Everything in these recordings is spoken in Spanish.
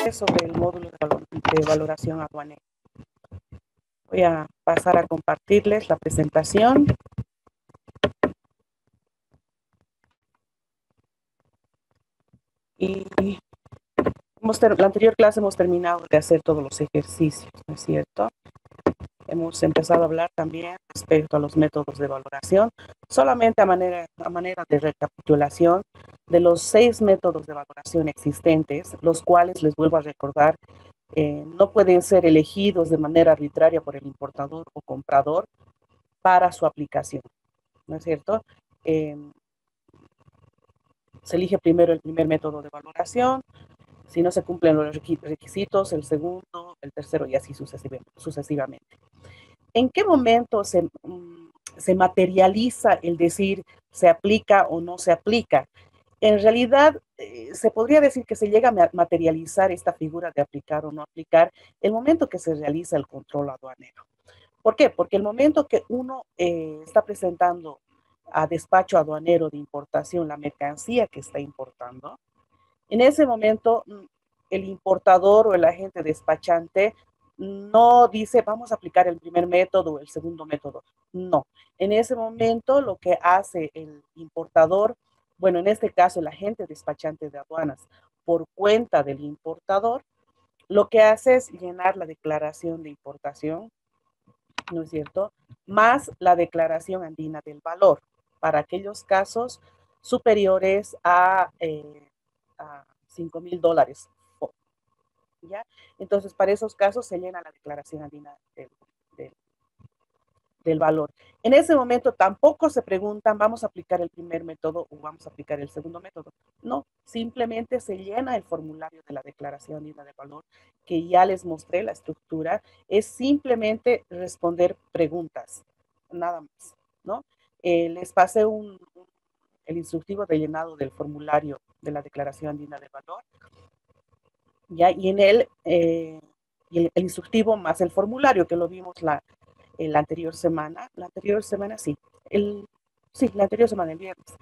sobre el módulo de valoración aduanera. Voy a pasar a compartirles la presentación. Y la anterior clase hemos terminado de hacer todos los ejercicios, ¿no es cierto? Hemos empezado a hablar también respecto a los métodos de valoración, solamente a manera de recapitulación de los 6 métodos de valoración existentes, los cuales, les vuelvo a recordar, no pueden ser elegidos de manera arbitraria por el importador o comprador para su aplicación, ¿no es cierto? Se elige primero el primer método de valoración. Si no se cumplen los requisitos, el segundo, el tercero y así sucesivamente. ¿En qué momento se materializa el decir se aplica o no se aplica? En realidad, se podría decir que se llega a materializar esta figura de aplicar o no aplicar el momento que se realiza el control aduanero. ¿Por qué? Porque el momento que uno está presentando a despacho aduanero de importación la mercancía que está importando, en ese momento, el importador o el agente despachante no dice, vamos a aplicar el primer método o el segundo método. No. En ese momento, lo que hace el importador, bueno, en este caso, el agente despachante de aduanas, por cuenta del importador, lo que hace es llenar la declaración de importación, ¿no es cierto? Más la declaración andina del valor, para aquellos casos superiores a $5,000, ¿ya? Entonces, para esos casos se llena la declaración andina del valor. En ese momento tampoco se preguntan, ¿vamos a aplicar el primer método o vamos a aplicar el segundo método? No, simplemente se llena el formulario de la declaración andina del valor, que ya les mostré la estructura, es simplemente responder preguntas, nada más, ¿no? Les pasé el instructivo de llenado del formulario de la declaración andina del valor, ¿ya? Y en él, el instructivo más el formulario, que lo vimos la anterior semana, la anterior semana, el viernes,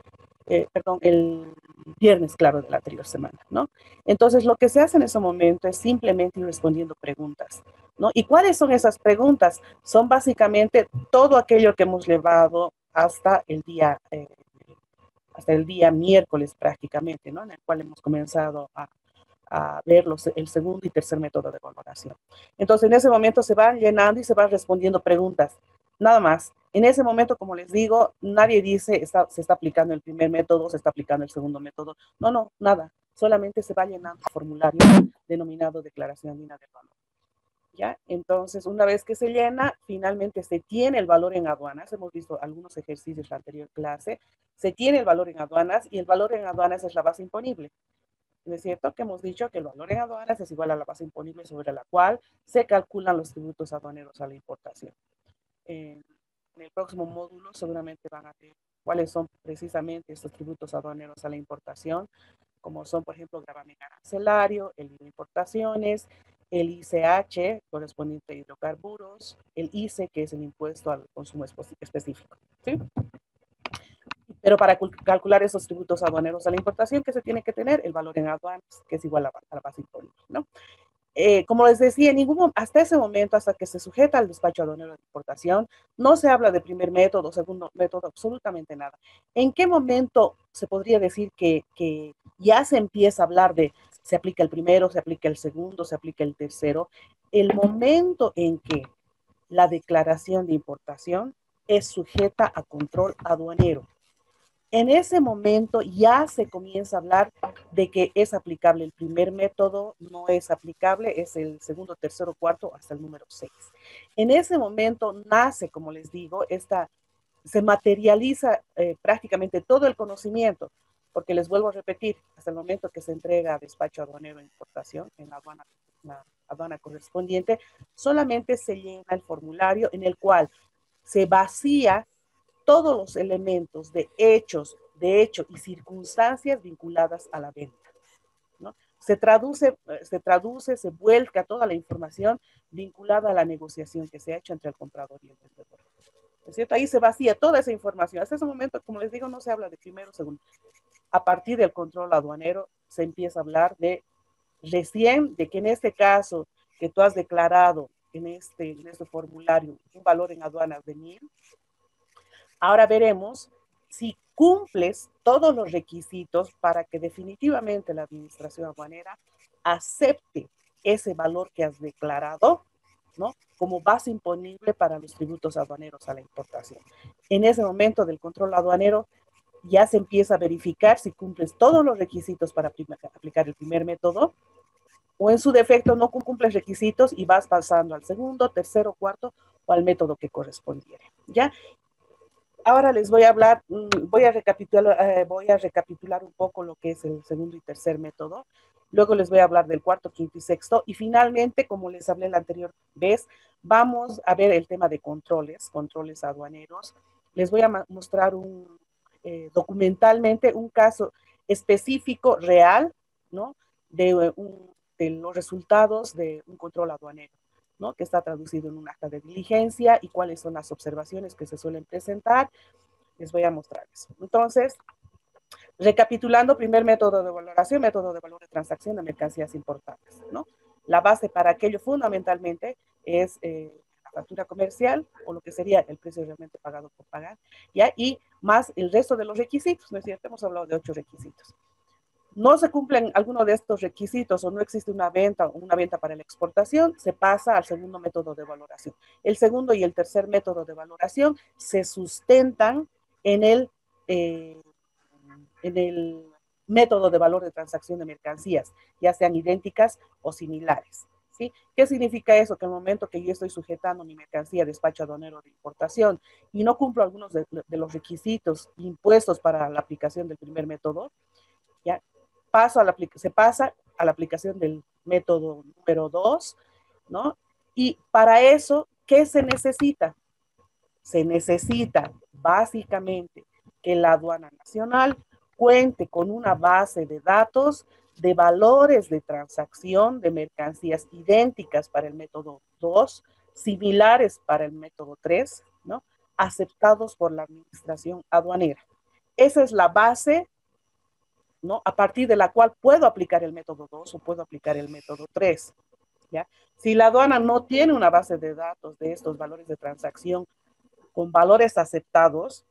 el viernes, claro, de la anterior semana, ¿no? Entonces, lo que se hace en ese momento es simplemente ir respondiendo preguntas, ¿no? ¿Y cuáles son esas preguntas? Son básicamente todo aquello que hemos llevado hasta el día miércoles prácticamente, ¿no? En el cual hemos comenzado a ver el segundo y tercer método de valoración. Entonces, en ese momento se van llenando y se van respondiendo preguntas. Nada más. En ese momento, como les digo, nadie dice se está aplicando el primer método, se está aplicando el segundo método. No, nada. Solamente se va llenando el formulario denominado declaración andina del valor. ¿Ya? Entonces, una vez que se llena, finalmente se tiene el valor en aduanas. Hemos visto algunos ejercicios en la anterior clase. Se tiene el valor en aduanas y el valor en aduanas es la base imponible. ¿No es cierto? Que hemos dicho que el valor en aduanas es igual a la base imponible sobre la cual se calculan los tributos aduaneros a la importación. En el próximo módulo seguramente van a ver cuáles son precisamente estos tributos aduaneros a la importación, como son, por ejemplo, gravamen arancelario, el IVA de importaciones, el ICH, correspondiente a hidrocarburos, el ICE, que es el impuesto al consumo específico. ¿Sí? Pero para calcular esos tributos aduaneros a la importación, ¿qué se tiene que tener? El valor en aduanas, que es igual a la base imponible, ¿no? Como les decía, hasta ese momento, hasta que se sujeta al despacho aduanero de importación, no se habla de primer método, segundo método, absolutamente nada. ¿En qué momento se podría decir que ya se empieza a hablar de se aplica el primero, se aplica el segundo, se aplica el tercero? El momento en que la declaración de importación es sujeta a control aduanero. En ese momento ya se comienza a hablar de que es aplicable el primer método, no es aplicable, es el segundo, tercero, cuarto, hasta el número 6. En ese momento nace, como les digo, se materializa prácticamente todo el conocimiento, porque les vuelvo a repetir, hasta el momento que se entrega a despacho aduanero de importación en la aduana correspondiente, solamente se llena el formulario en el cual se vacía todos los elementos de hecho y circunstancias vinculadas a la venta, ¿no? Se se vuelca toda la información vinculada a la negociación que se ha hecho entre el comprador y el vendedor. ¿Es cierto? Ahí se vacía toda esa información. Hasta ese momento, como les digo, no se habla de primero o segundo. A partir del control aduanero se empieza a hablar de recién de que en este caso que tú has declarado en este formulario un valor en aduanas de 1000, ahora veremos si cumples todos los requisitos para que definitivamente la administración aduanera acepte ese valor que has declarado, ¿no?, como base imponible para los tributos aduaneros a la importación. En ese momento del control aduanero ya se empieza a verificar si cumples todos los requisitos para aplicar el primer método, o en su defecto no cumples requisitos y vas pasando al segundo, tercero, cuarto o al método que correspondiere, ¿ya? Ahora les voy a hablar, voy a recapitular un poco lo que es el segundo y tercer método. Luego les voy a hablar del cuarto, quinto y sexto. Y finalmente, como les hablé la anterior vez, vamos a ver el tema de controles aduaneros. Les voy a mostrar documentalmente un caso específico, real, ¿no?, de los resultados de un control aduanero, ¿no?, que está traducido en un acta de diligencia, y cuáles son las observaciones que se suelen presentar. Les voy a mostrar eso. Entonces, recapitulando, primer método de valoración, método de valor de transacción de mercancías importadas, ¿no? La base para aquello fundamentalmente es la factura comercial, o lo que sería el precio realmente pagado por pagar, ¿ya? Y más el resto de los requisitos, ¿no es cierto? Hemos hablado de 8 requisitos. No se cumplen alguno de estos requisitos o no existe una venta para la exportación, se pasa al segundo método de valoración. El segundo y el tercer método de valoración se sustentan en eh, el método de valor de transacción de mercancías, ya sean idénticas o similares, ¿sí? ¿Qué significa eso? Que el momento que yo estoy sujetando mi mercancía a despacho aduanero de importación y no cumplo algunos de los requisitos impuestos para la aplicación del primer método, ¿ya?, se pasa a la aplicación del método número 2, ¿no? Y para eso, ¿qué se necesita? Se necesita básicamente que la aduana nacional cuente con una base de datos de valores de transacción de mercancías idénticas para el método 2, similares para el método 3, ¿no?, aceptados por la administración aduanera. Esa es la base, ¿no?, a partir de la cual puedo aplicar el método 2 o puedo aplicar el método 3, ¿ya? Si la aduana no tiene una base de datos de estos valores de transacción con valores aceptados,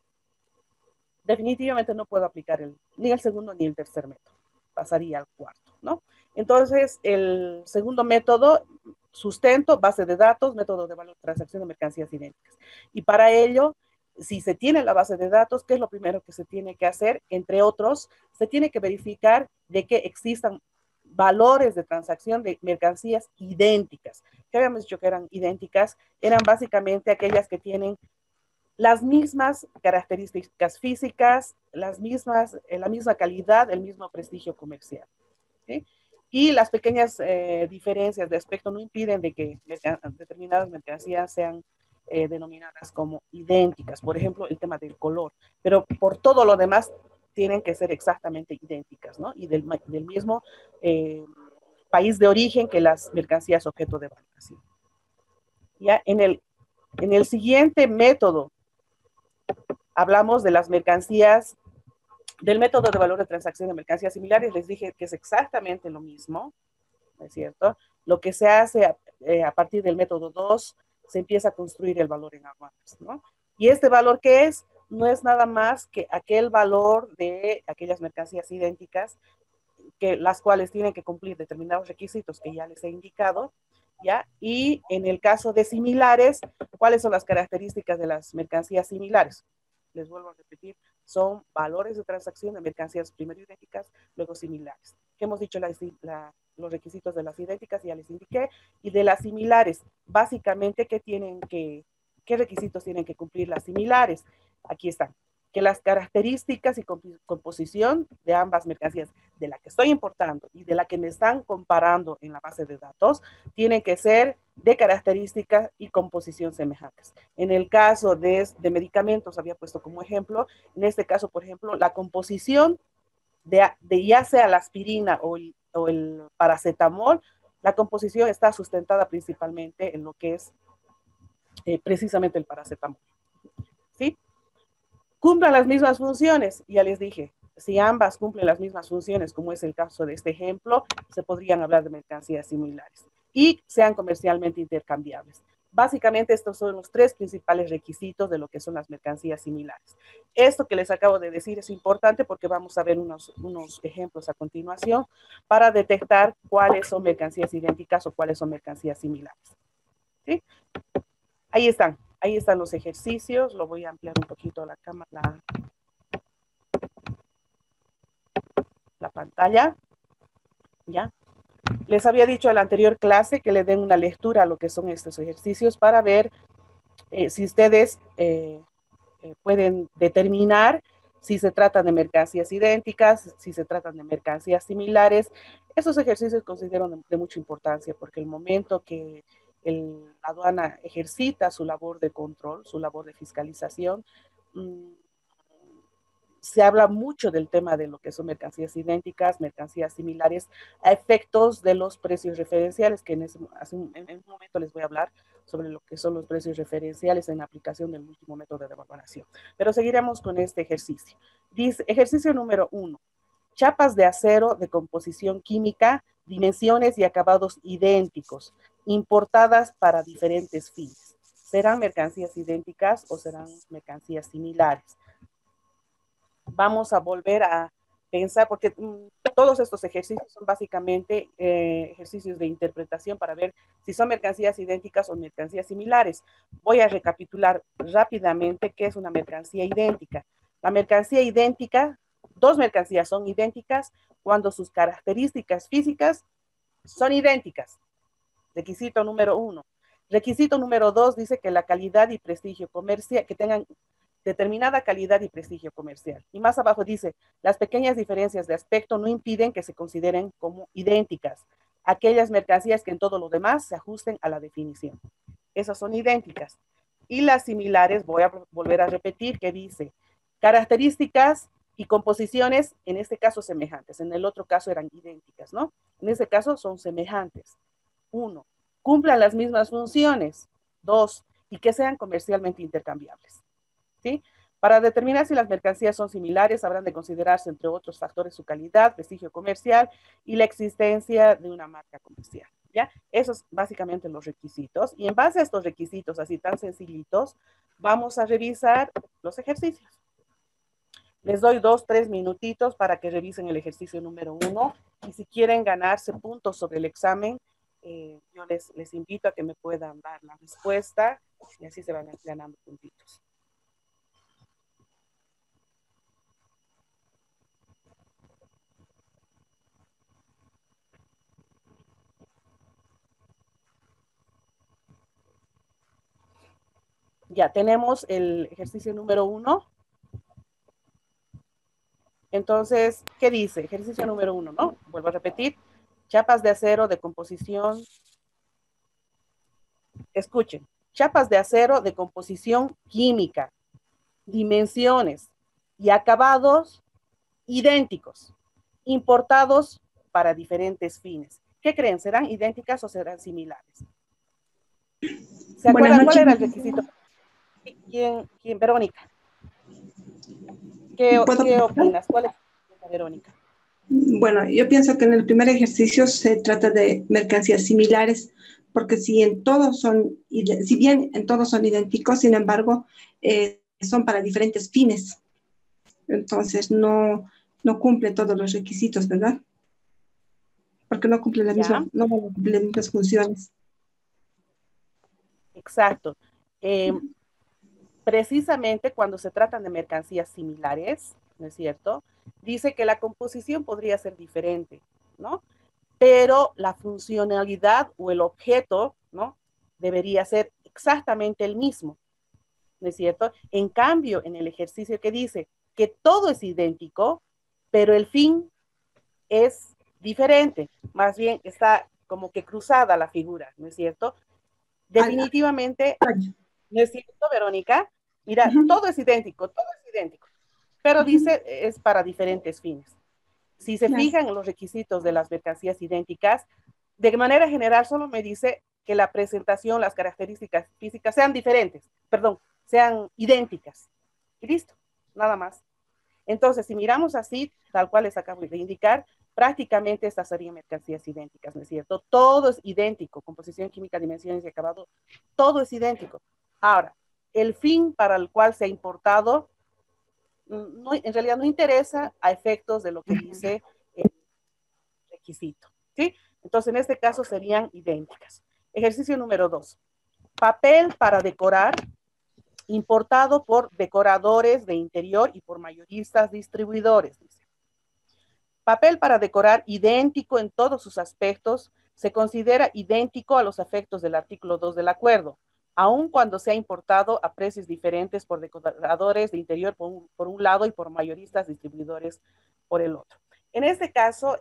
definitivamente no puedo aplicar ni el segundo ni el tercer método. Pasaría al cuarto, ¿no? Entonces, el segundo método, sustento, base de datos, método de valor de transacción de mercancías idénticas. Y para ello, si se tiene la base de datos, ¿qué es lo primero que se tiene que hacer? Entre otros, se tiene que verificar de que existan valores de transacción de mercancías idénticas. ¿Qué habíamos dicho que eran idénticas? Eran básicamente aquellas que tienen las mismas características físicas, la misma calidad, el mismo prestigio comercial, ¿sí? Y las pequeñas diferencias de aspecto no impiden de que determinadas mercancías sean denominadas como idénticas. Por ejemplo, el tema del color, pero por todo lo demás tienen que ser exactamente idénticas, ¿no? Y del mismo país de origen que las mercancías objeto de valoración. Ya en el siguiente método hablamos de las mercancías, del método de valor de transacción de mercancías similares. Les dije que es exactamente lo mismo, ¿no es cierto? Lo que se hace a partir del método 2, se empieza a construir el valor en aduanas, ¿no? Y este valor, ¿qué es? No es nada más que aquel valor de aquellas mercancías idénticas, las cuales tienen que cumplir determinados requisitos que ya les he indicado, ¿ya? Y en el caso de similares, ¿cuáles son las características de las mercancías similares? Les vuelvo a repetir, son valores de transacción de mercancías primero idénticas, luego similares. ¿Qué hemos dicho? Los requisitos de las idénticas ya les indiqué, y de las similares, básicamente, ¿qué requisitos tienen que cumplir las similares? Aquí están. Que las características y composición de ambas mercancías, de la que estoy importando y de la que me están comparando en la base de datos, tienen que ser de características y composición semejantes. En el caso de medicamentos, había puesto como ejemplo, en este caso, por ejemplo, la composición de ya sea la aspirina o el paracetamol, la composición está sustentada principalmente en lo que es precisamente el paracetamol, ¿sí? Cumplan las mismas funciones, ya les dije, si ambas cumplen las mismas funciones, como es el caso de este ejemplo, se podrían hablar de mercancías similares y sean comercialmente intercambiables. Básicamente estos son los tres principales requisitos de lo que son las mercancías similares. Esto que les acabo de decir es importante porque vamos a ver unos ejemplos a continuación para detectar cuáles son mercancías idénticas o cuáles son mercancías similares. ¿Sí? Ahí están los ejercicios. Lo voy a ampliar un poquito la cámara, la pantalla. ¿Ya? Les había dicho en la anterior clase que le den una lectura a lo que son estos ejercicios para ver si ustedes pueden determinar si se tratan de mercancías idénticas, si se tratan de mercancías similares. Esos ejercicios considero de mucha importancia porque el momento que la aduana ejercita su labor de control, su labor de fiscalización, se habla mucho del tema de lo que son mercancías idénticas, mercancías similares, a efectos de los precios referenciales, que en un momento les voy a hablar sobre lo que son los precios referenciales en aplicación del último método de evaluación. Pero seguiremos con este ejercicio. Dice, ejercicio número 1. Chapas de acero de composición química, dimensiones y acabados idénticos, importadas para diferentes fines. ¿Serán mercancías idénticas o serán mercancías similares? Vamos a volver a pensar, porque todos estos ejercicios son básicamente ejercicios de interpretación para ver si son mercancías idénticas o mercancías similares. Voy a recapitular rápidamente qué es una mercancía idéntica. La mercancía idéntica, dos mercancías son idénticas cuando sus características físicas son idénticas. Requisito número 1. Requisito número 2 dice que la calidad y prestigio comercial, que tengan determinada calidad y prestigio comercial. Y más abajo dice, las pequeñas diferencias de aspecto no impiden que se consideren como idénticas. Aquellas mercancías que en todo lo demás se ajusten a la definición. Esas son idénticas. Y las similares, voy a volver a repetir, que dice, características y composiciones, en este caso semejantes, en el otro caso eran idénticas, ¿no? En este caso son semejantes. 1. Cumplan las mismas funciones. 2. Y que sean comercialmente intercambiables. ¿Sí? Para determinar si las mercancías son similares, habrán de considerarse, entre otros factores, su calidad, prestigio comercial y la existencia de una marca comercial. ¿Ya? Esos básicamente los requisitos. Y en base a estos requisitos así tan sencillitos, vamos a revisar los ejercicios. Les doy 2-3 minutitos para que revisen el ejercicio número 1. Y si quieren ganarse puntos sobre el examen, yo les invito a que me puedan dar la respuesta y así se van ganando puntitos. Ya tenemos el ejercicio número 1. Entonces, ¿qué dice? Ejercicio número 1, ¿no? Vuelvo a repetir. Chapas de acero de composición. Escuchen. Chapas de acero de composición química. Dimensiones y acabados idénticos. Importados para diferentes fines. ¿Qué creen? ¿Serán idénticas o serán similares? ¿Se acuerdan cuál era el requisito? ¿Quién? Verónica. ¿Qué opinas? ¿Cuál es Verónica? Bueno, yo pienso que en el primer ejercicio se trata de mercancías similares, porque si bien en todos son idénticos, sin embargo, son para diferentes fines. Entonces no cumple todos los requisitos, ¿verdad? Porque no cumple no cumple las mismas funciones. Exacto. Precisamente cuando se tratan de mercancías similares, ¿no es cierto? Dice que la composición podría ser diferente, ¿no? Pero la funcionalidad o el objeto, ¿no? Debería ser exactamente el mismo, ¿no es cierto? En cambio, en el ejercicio que dice que todo es idéntico, pero el fin es diferente, más bien está como que cruzada la figura, ¿no es cierto? Definitivamente, ¿no es cierto, Verónica? Mira, todo es idéntico, pero dice es para diferentes fines. Si se fijan en los requisitos de las mercancías idénticas, de manera general solo me dice que la presentación, las características físicas sean idénticas. Y listo, nada más. Entonces, si miramos así, tal cual les acabo de indicar, prácticamente estas serían mercancías idénticas, ¿no es cierto? Todo es idéntico, composición química, dimensiones y acabado, todo es idéntico. Ahora, el fin para el cual se ha importado, no, en realidad no interesa a efectos de lo que dice el requisito, ¿sí? Entonces, en este caso serían idénticas. Ejercicio número 2. Papel para decorar, importado por decoradores de interior y por mayoristas distribuidores. Dice. Papel para decorar idéntico en todos sus aspectos, se considera idéntico a los efectos del artículo 2 del acuerdo, aun cuando sea importado a precios diferentes por decoradores de interior por un lado y por mayoristas distribuidores por el otro. En este caso,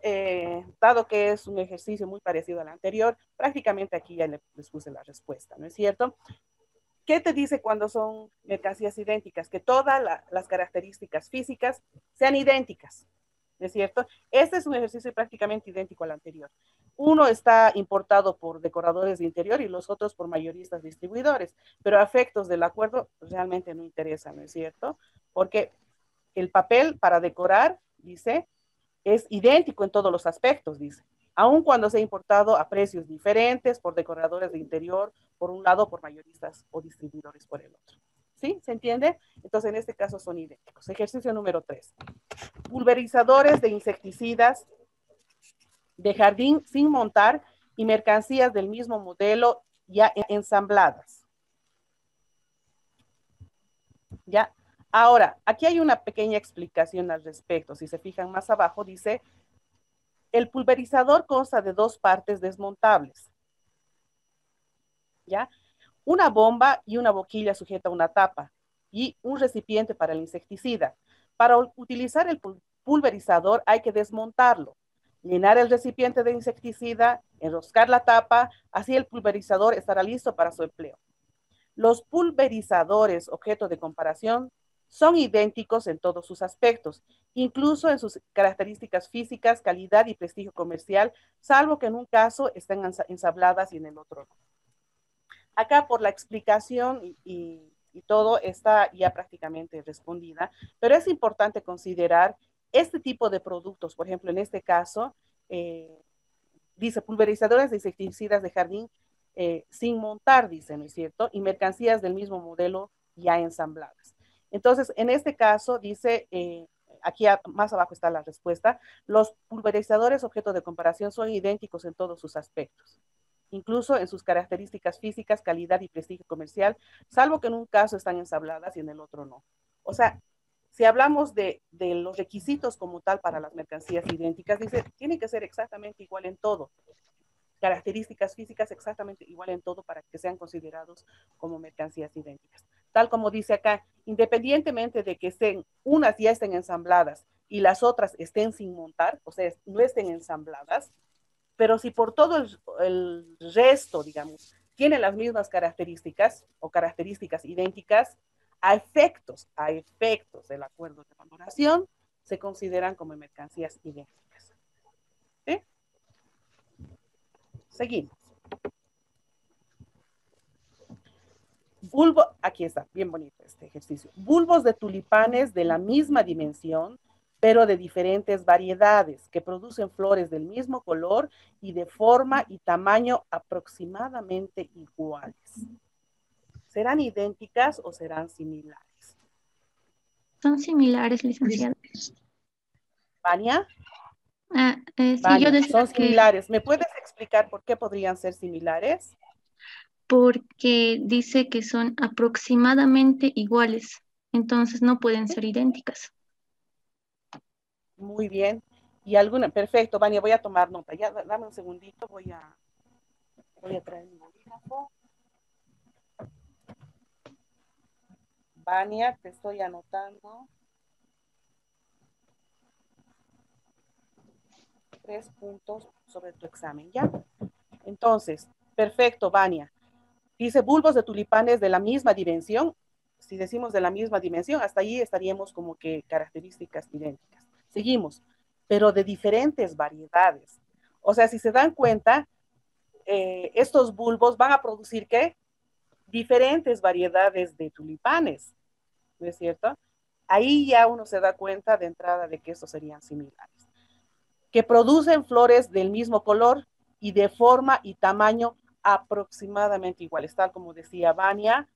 dado que es un ejercicio muy parecido al anterior, prácticamente aquí ya les puse la respuesta, ¿no es cierto? ¿Qué te dice cuando son mercancías idénticas? Que todas las características físicas sean idénticas, ¿no es cierto? Este es un ejercicio prácticamente idéntico al anterior. Uno está importado por decoradores de interior y los otros por mayoristas distribuidores, pero a efectos del acuerdo realmente no interesa, ¿no es cierto? Porque el papel para decorar, dice, es idéntico en todos los aspectos, dice, aun cuando sea importado a precios diferentes por decoradores de interior, por un lado, por mayoristas o distribuidores por el otro. ¿Sí? ¿Se entiende? Entonces, en este caso son idénticos. Ejercicio número 3. Pulverizadores de insecticidas de jardín sin montar y mercancías del mismo modelo ya ensambladas. ¿Ya? Ahora, aquí hay una pequeña explicación al respecto. Si se fijan más abajo, dice, el pulverizador consta de dos partes desmontables. ¿Ya? Una bomba y una boquilla sujeta a una tapa y un recipiente para el insecticida. Para utilizar el pulverizador hay que desmontarlo, llenar el recipiente de insecticida, enroscar la tapa, así el pulverizador estará listo para su empleo. Los pulverizadores, objeto de comparación, son idénticos en todos sus aspectos, incluso en sus características físicas, calidad y prestigio comercial, salvo que en un caso estén ensabladas y en el otro no. Acá por la explicación y todo está ya prácticamente respondida, pero es importante considerar este tipo de productos, por ejemplo, en este caso, dice pulverizadores de insecticidas de jardín sin montar, dice, ¿no es cierto? Y mercancías del mismo modelo ya ensambladas. Entonces, en este caso, dice, aquí más abajo está la respuesta, los pulverizadores objeto de comparación son idénticos en todos sus aspectos, incluso en sus características físicas, calidad y prestigio comercial, salvo que en un caso están ensabladas y en el otro no. O sea, si hablamos de los requisitos como tal para las mercancías idénticas, dice, tiene que ser exactamente igual en todo. Características físicas exactamente igual en todo para que sean considerados como mercancías idénticas. Tal como dice acá, independientemente de que unas ya estén ensambladas y las otras estén sin montar, o sea, no estén ensambladas, pero si por todo el resto, digamos, tiene las mismas características o características idénticas, a efectos del acuerdo de valoración, se consideran como mercancías idénticas. ¿Sí? Seguimos. Aquí está, bien bonito este ejercicio. Bulbos de tulipanes de la misma dimensión, pero de diferentes variedades, que producen flores del mismo color y de forma y tamaño aproximadamente iguales. ¿Serán idénticas o serán similares? Son similares, licenciada. ¿Vania? Sí, Vania, yo decía son que similares. ¿Me puedes explicar por qué podrían ser similares? porque dice que son aproximadamente iguales, entonces no pueden ser idénticas. Muy bien. Y alguna, perfecto, Vania, voy a tomar nota. Ya, dame un segundito, voy a traer mi bolígrafo. Vania, te estoy anotando 3 puntos sobre tu examen, ¿ya? Entonces, perfecto, Vania. Dice bulbos de tulipanes de la misma dimensión. Si decimos de la misma dimensión, hasta ahí estaríamos como que características idénticas. Seguimos, pero de diferentes variedades. O sea, si se dan cuenta, estos bulbos van a producir, ¿qué? Diferentes variedades de tulipanes, ¿no es cierto? Ahí ya uno se da cuenta de entrada de que estos serían similares. Que producen flores del mismo color y de forma y tamaño aproximadamente iguales, tal como decía Vania,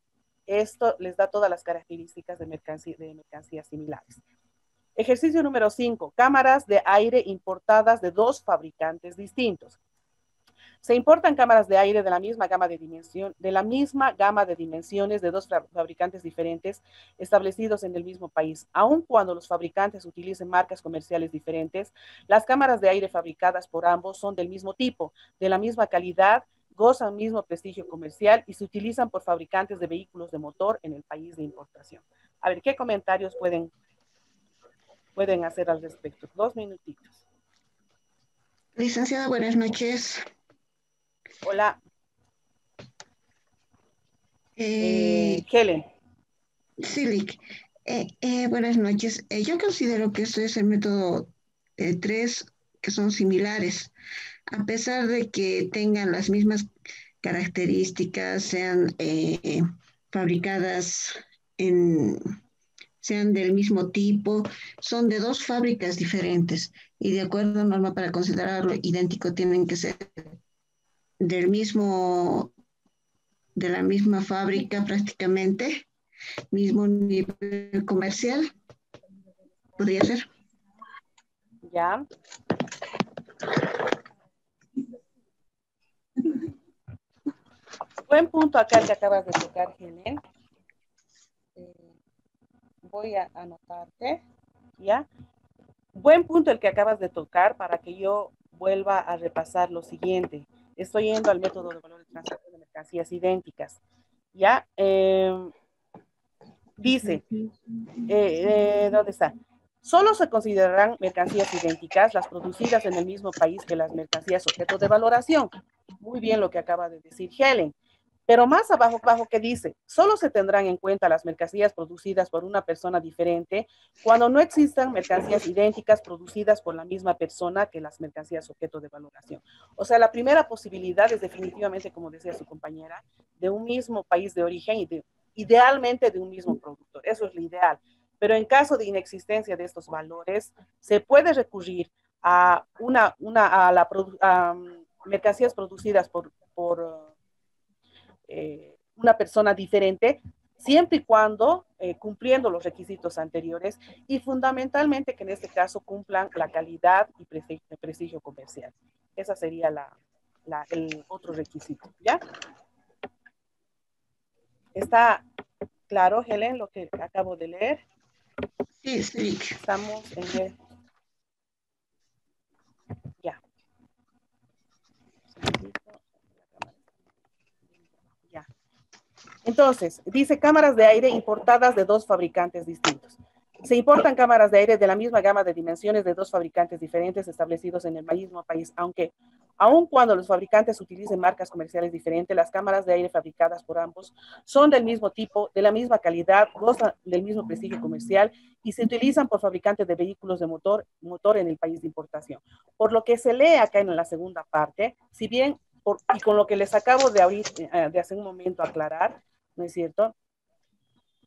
esto les da todas las características de mercancías similares. Ejercicio número 5, cámaras de aire importadas de dos fabricantes distintos. Se importan cámaras de aire de la misma gama de dimensiones de dos fabricantes diferentes establecidos en el mismo país. Aun cuando los fabricantes utilicen marcas comerciales diferentes, las cámaras de aire fabricadas por ambos son del mismo tipo, de la misma calidad, gozan mismo prestigio comercial y se utilizan por fabricantes de vehículos de motor en el país de importación. A ver, ¿qué comentarios pueden hacer al respecto? 2 minutitos. Licenciada, buenas noches. Hola. Helen. Silic, buenas noches. Yo considero que este es el método 3, que son similares, a pesar de que tengan las mismas características, sean fabricadas sean del mismo tipo, son de dos fábricas diferentes y de acuerdo a norma para considerarlo idéntico tienen que ser de la misma fábrica prácticamente, mismo nivel comercial, podría ser. Ya. Buen punto acá que acabas de tocar, Helen. Voy a anotarte, ¿ya? Buen punto el que acabas de tocar para que yo vuelva a repasar lo siguiente. Estoy yendo al método de valor de transacción de mercancías idénticas, ¿ya? Dice, ¿dónde está? Solo se considerarán mercancías idénticas las producidas en el mismo país que las mercancías objeto de valoración. Muy bien lo que acaba de decir Helen. Pero más abajo que dice, solo se tendrán en cuenta las mercancías producidas por una persona diferente cuando no existan mercancías idénticas producidas por la misma persona que las mercancías objeto de valoración. O sea, la primera posibilidad es definitivamente, como decía su compañera, de un mismo país de origen y idealmente de un mismo productor. Eso es lo ideal. Pero en caso de inexistencia de estos valores, se puede recurrir a mercancías producidas por una persona diferente, siempre y cuando cumpliendo los requisitos anteriores y fundamentalmente que en este caso cumplan la calidad y prestigio comercial. Esa sería el otro requisito, ¿ya? ¿Está claro, Helen, lo que acabo de leer? Sí, sí. Estamos en el... Ya. Ya. Entonces, dice cámaras de aire importadas de dos fabricantes distintos. Se importan cámaras de aire de la misma gama de dimensiones de dos fabricantes diferentes establecidos en el mismo país, aun cuando los fabricantes utilicen marcas comerciales diferentes, las cámaras de aire fabricadas por ambos son del mismo tipo, de la misma calidad, gozan del mismo prestigio comercial y se utilizan por fabricantes de vehículos de motor en el país de importación. Por lo que se lee acá en la segunda parte, si bien, y con lo que les acabo de hace un momento aclarar, ¿no es cierto?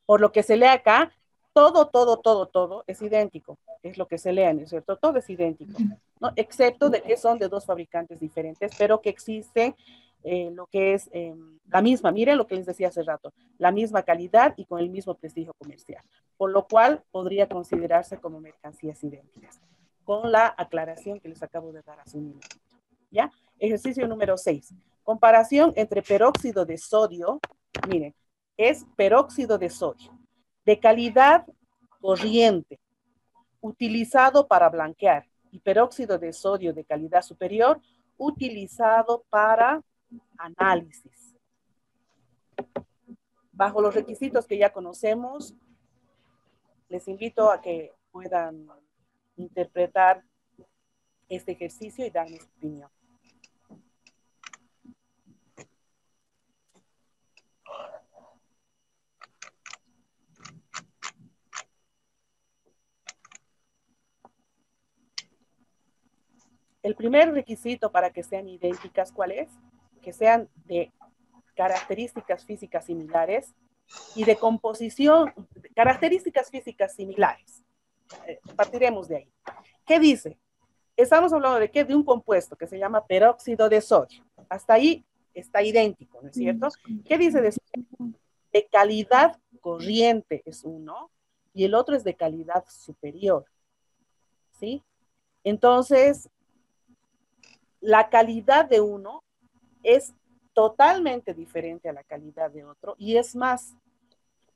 Por lo que se lee acá, todo es idéntico, es lo que se lee, ¿no es cierto? Todo es idéntico, ¿no? Excepto de que son de dos fabricantes diferentes, pero que existe lo que es la misma, miren lo que les decía hace rato, la misma calidad y con el mismo prestigio comercial, por lo cual podría considerarse como mercancías idénticas, con la aclaración que les acabo de dar hace un minuto, ¿ya? Ejercicio número 6, comparación entre peróxido de sodio, miren, es peróxido de sodio, de calidad corriente, utilizado para blanquear, y peróxido de sodio de calidad superior, utilizado para análisis. Bajo los requisitos que ya conocemos, les invito a que puedan interpretar este ejercicio y darme su opinión. El primer requisito para que sean idénticas, ¿cuál es? Que sean de características físicas similares y de composición Características físicas similares. Partiremos de ahí. ¿Qué dice? Estamos hablando de qué? De un compuesto que se llama peróxido de sodio. Hasta ahí está idéntico, ¿no es cierto? ¿Qué dice de sodio? De calidad corriente es uno y el otro es de calidad superior. ¿Sí? Entonces, la calidad de uno es totalmente diferente a la calidad de otro y es más,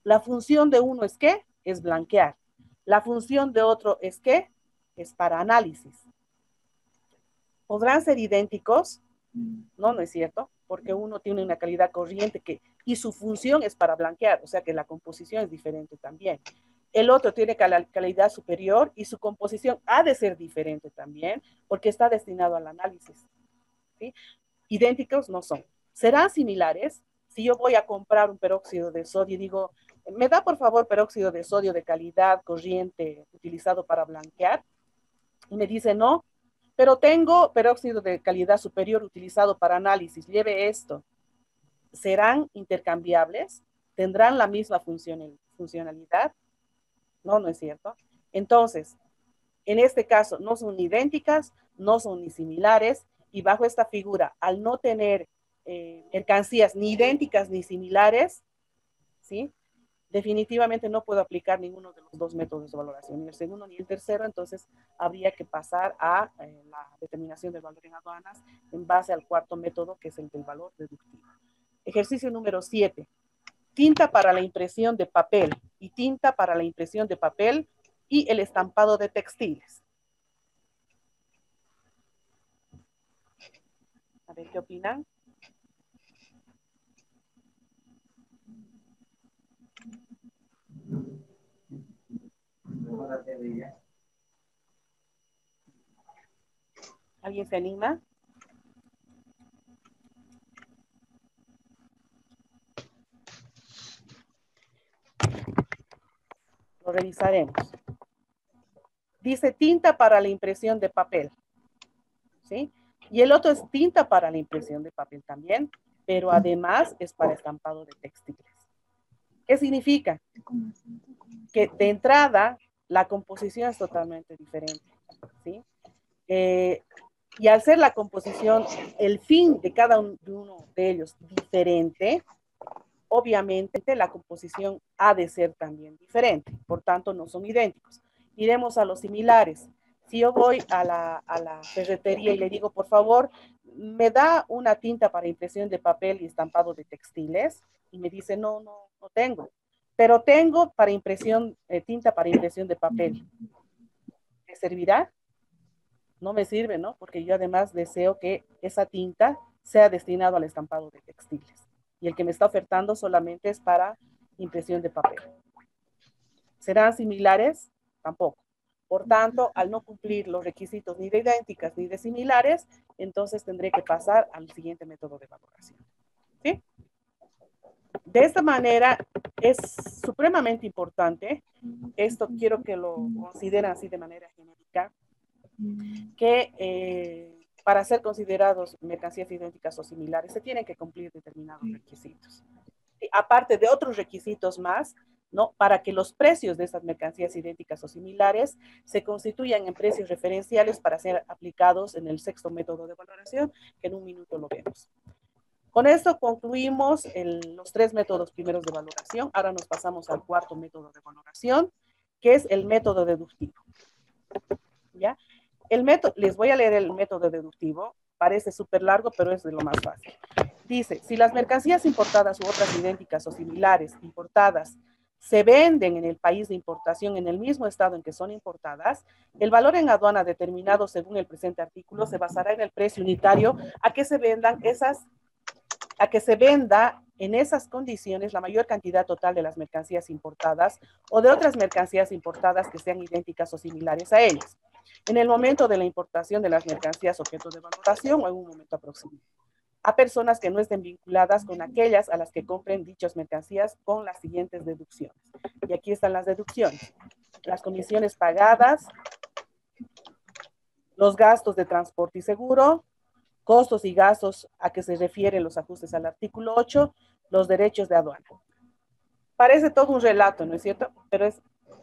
la función de uno es ¿qué? Es blanquear. La función de otro es ¿qué? Es para análisis. ¿Podrán ser idénticos? No, no es cierto, porque uno tiene una calidad corriente y su función es para blanquear, o sea que la composición es diferente también. El otro tiene calidad superior y su composición ha de ser diferente también, porque está destinado al análisis. ¿Sí? Idénticos no son. ¿Serán similares? Si yo voy a comprar un peróxido de sodio y digo, ¿me da por favor peróxido de sodio de calidad corriente utilizado para blanquear? Y me dice, no, pero tengo peróxido de calidad superior utilizado para análisis, lleve esto. ¿Serán intercambiables? ¿Tendrán la misma funcionalidad? No, no es cierto. Entonces, en este caso, no son idénticas, no son ni similares, y bajo esta figura, al no tener mercancías ni idénticas ni similares, ¿sí? Definitivamente no puedo aplicar ninguno de los dos métodos de valoración, ni el segundo ni el tercero, entonces habría que pasar a la determinación del valor en aduanas en base al cuarto método, que es el del valor deductivo. Ejercicio número 7. Tinta para la impresión de papel y tinta para la impresión de papel y el estampado de textiles. A ver, ¿qué opinan? ¿Alguien se anima? Lo revisaremos. Dice tinta para la impresión de papel, ¿sí? Y el otro es tinta para la impresión de papel también, pero además es para estampado de textiles. ¿Qué significa? Que de entrada la composición es totalmente diferente, ¿sí? Y al ser la composición, el fin de cada uno de ellos diferente, obviamente la composición ha de ser también diferente, por tanto no son idénticos. Iremos a los similares. Si yo voy a la ferretería y le digo, por favor, me da una tinta para impresión de papel y estampado de textiles, y me dice, no tengo, pero tengo para impresión, tinta para impresión de papel. ¿Me servirá? No me sirve, ¿no? Porque yo además deseo que esa tinta sea destinado al estampado de textiles. Y el que me está ofertando solamente es para impresión de papel. ¿Serán similares? Tampoco. Por tanto, al no cumplir los requisitos ni de idénticas ni de similares, entonces tendré que pasar al siguiente método de valoración. ¿Sí? De esta manera es supremamente importante, esto quiero que lo consideren así de manera genérica, que para ser considerados mercancías idénticas o similares se tienen que cumplir determinados requisitos. Y aparte de otros requisitos más, ¿no? Para que los precios de estas mercancías idénticas o similares se constituyan en precios referenciales para ser aplicados en el sexto método de valoración, que en un minuto lo vemos. Con esto concluimos los tres métodos primeros de valoración. Ahora nos pasamos al cuarto método de valoración, que es el método deductivo. ¿Ya? Les voy a leer el método deductivo. Parece súper largo, pero es de lo más fácil. Dice, si las mercancías importadas u otras idénticas o similares importadas se venden en el país de importación en el mismo estado en que son importadas, el valor en aduana determinado según el presente artículo se basará en el precio unitario a que se venda en esas condiciones la mayor cantidad total de las mercancías importadas o de otras mercancías importadas que sean idénticas o similares a ellas, en el momento de la importación de las mercancías objeto de valoración o en un momento aproximado, a personas que no estén vinculadas con aquellas a las que compren dichas mercancías con las siguientes deducciones. Y aquí están las deducciones. Las comisiones pagadas, los gastos de transporte y seguro, costos y gastos a que se refieren los ajustes al artículo 8, los derechos de aduana. Parece todo un relato, ¿no es cierto? Pero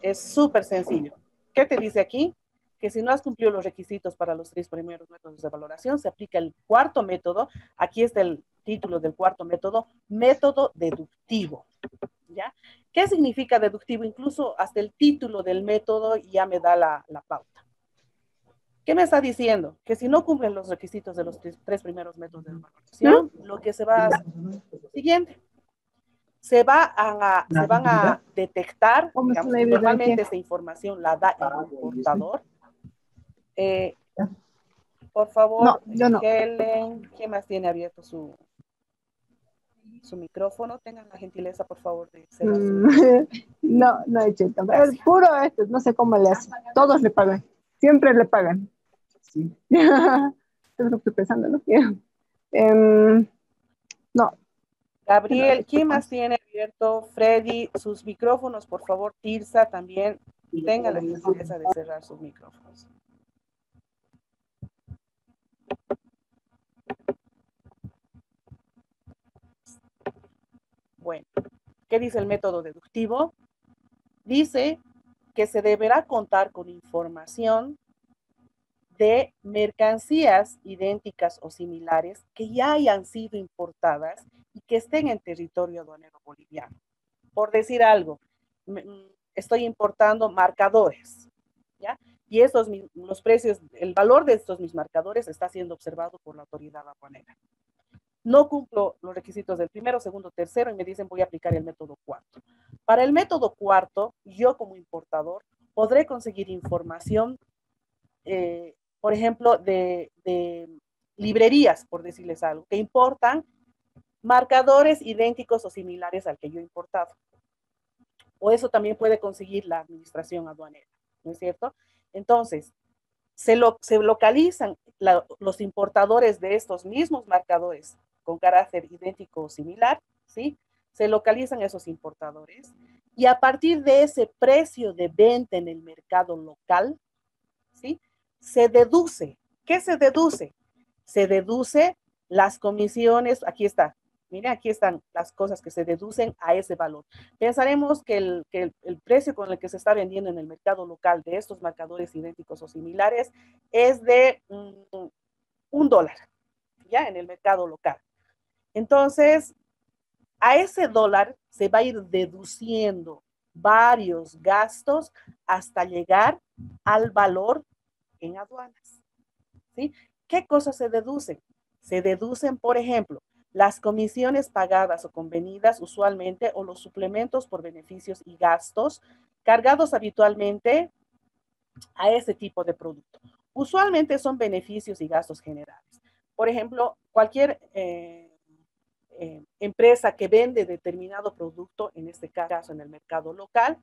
es súper sencillo. ¿Qué te dice aquí? Que si no has cumplido los requisitos para los 3 primeros métodos de valoración, se aplica el cuarto método. Aquí está el título del cuarto método, método deductivo. ¿Ya? ¿Qué significa deductivo? Incluso hasta el título del método ya me da la pauta. ¿Qué me está diciendo? Que si no cumplen los requisitos de los 3 primeros métodos de valoración, lo que se va a hacer siguiente. Se van a detectar, digamos, normalmente esta información la da el importador. Por favor, no. Helen, ¿quién más tiene abierto su micrófono? Tengan la gentileza, por favor, de cerrar su... No, no he hecho. Es puro esto, no sé cómo le hacen. Todos le pagan, siempre le pagan. Sí. Es lo que estoy pensando, ¿no? No. Gabriel, ¿quién más tiene abierto? Freddy, sus micrófonos, por favor. Tirsa también, tengan la gentileza de cerrar sus micrófonos. Bueno, ¿qué dice el método deductivo? Dice que se deberá contar con información de mercancías idénticas o similares que ya hayan sido importadas y que estén en territorio aduanero boliviano. Por decir algo, estoy importando marcadores, ¿ya? Y estos, los precios, el valor de estos mis marcadores está siendo observado por la autoridad aduanera. No cumplo los requisitos del primero, segundo, tercero y me dicen voy a aplicar el método cuarto. Para el método cuarto, yo como importador podré conseguir información, por ejemplo, de librerías, por decirles algo, que importan marcadores idénticos o similares al que yo he importado. O eso también puede conseguir la administración aduanera, ¿no es cierto? Entonces, se localizan los importadores de estos mismos marcadores con carácter idéntico o similar, ¿sí? Se localizan esos importadores y a partir de ese precio de venta en el mercado local, ¿sí? Se deduce. ¿Qué se deduce? Se deduce las comisiones, aquí está, mira, aquí están las cosas que se deducen a ese valor. Pensaremos que el precio con el que se está vendiendo en el mercado local de estos marcadores idénticos o similares es de $1, ¿ya? En el mercado local. Entonces, a ese dólar se va a ir deduciendo varios gastos hasta llegar al valor en aduanas, ¿sí? ¿Qué cosas se deducen? Se deducen, por ejemplo, las comisiones pagadas o convenidas usualmente o los suplementos por beneficios y gastos cargados habitualmente a ese tipo de producto. Usualmente son beneficios y gastos generales. Por ejemplo, cualquier empresa que vende determinado producto, en este caso en el mercado local,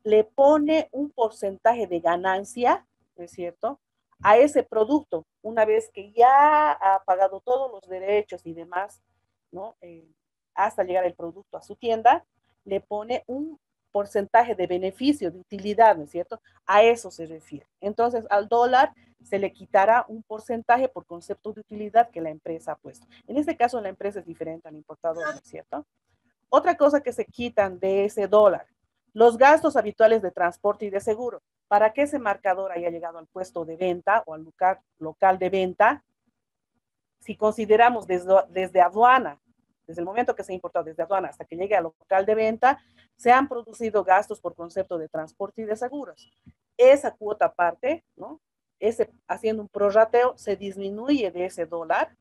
le pone un porcentaje de ganancia, ¿no es cierto?, a ese producto, una vez que ya ha pagado todos los derechos y demás, ¿no? Hasta llegar el producto a su tienda, le pone un porcentaje de beneficio, de utilidad, ¿no es cierto? A eso se refiere. Entonces, al dólar se le quitará un porcentaje por concepto de utilidad que la empresa ha puesto. En este caso, la empresa es diferente al importador, ¿no es cierto? Otra cosa que se quitan de ese dólar, los gastos habituales de transporte y de seguro. Para que ese marcador haya llegado al puesto de venta o al local de venta, si consideramos desde aduana, desde el momento que se ha importado desde aduana hasta que llegue al local de venta, se han producido gastos por concepto de transporte y de seguros. Esa cuota aparte, ¿no? Haciendo un prorrateo, se disminuye de ese dólar,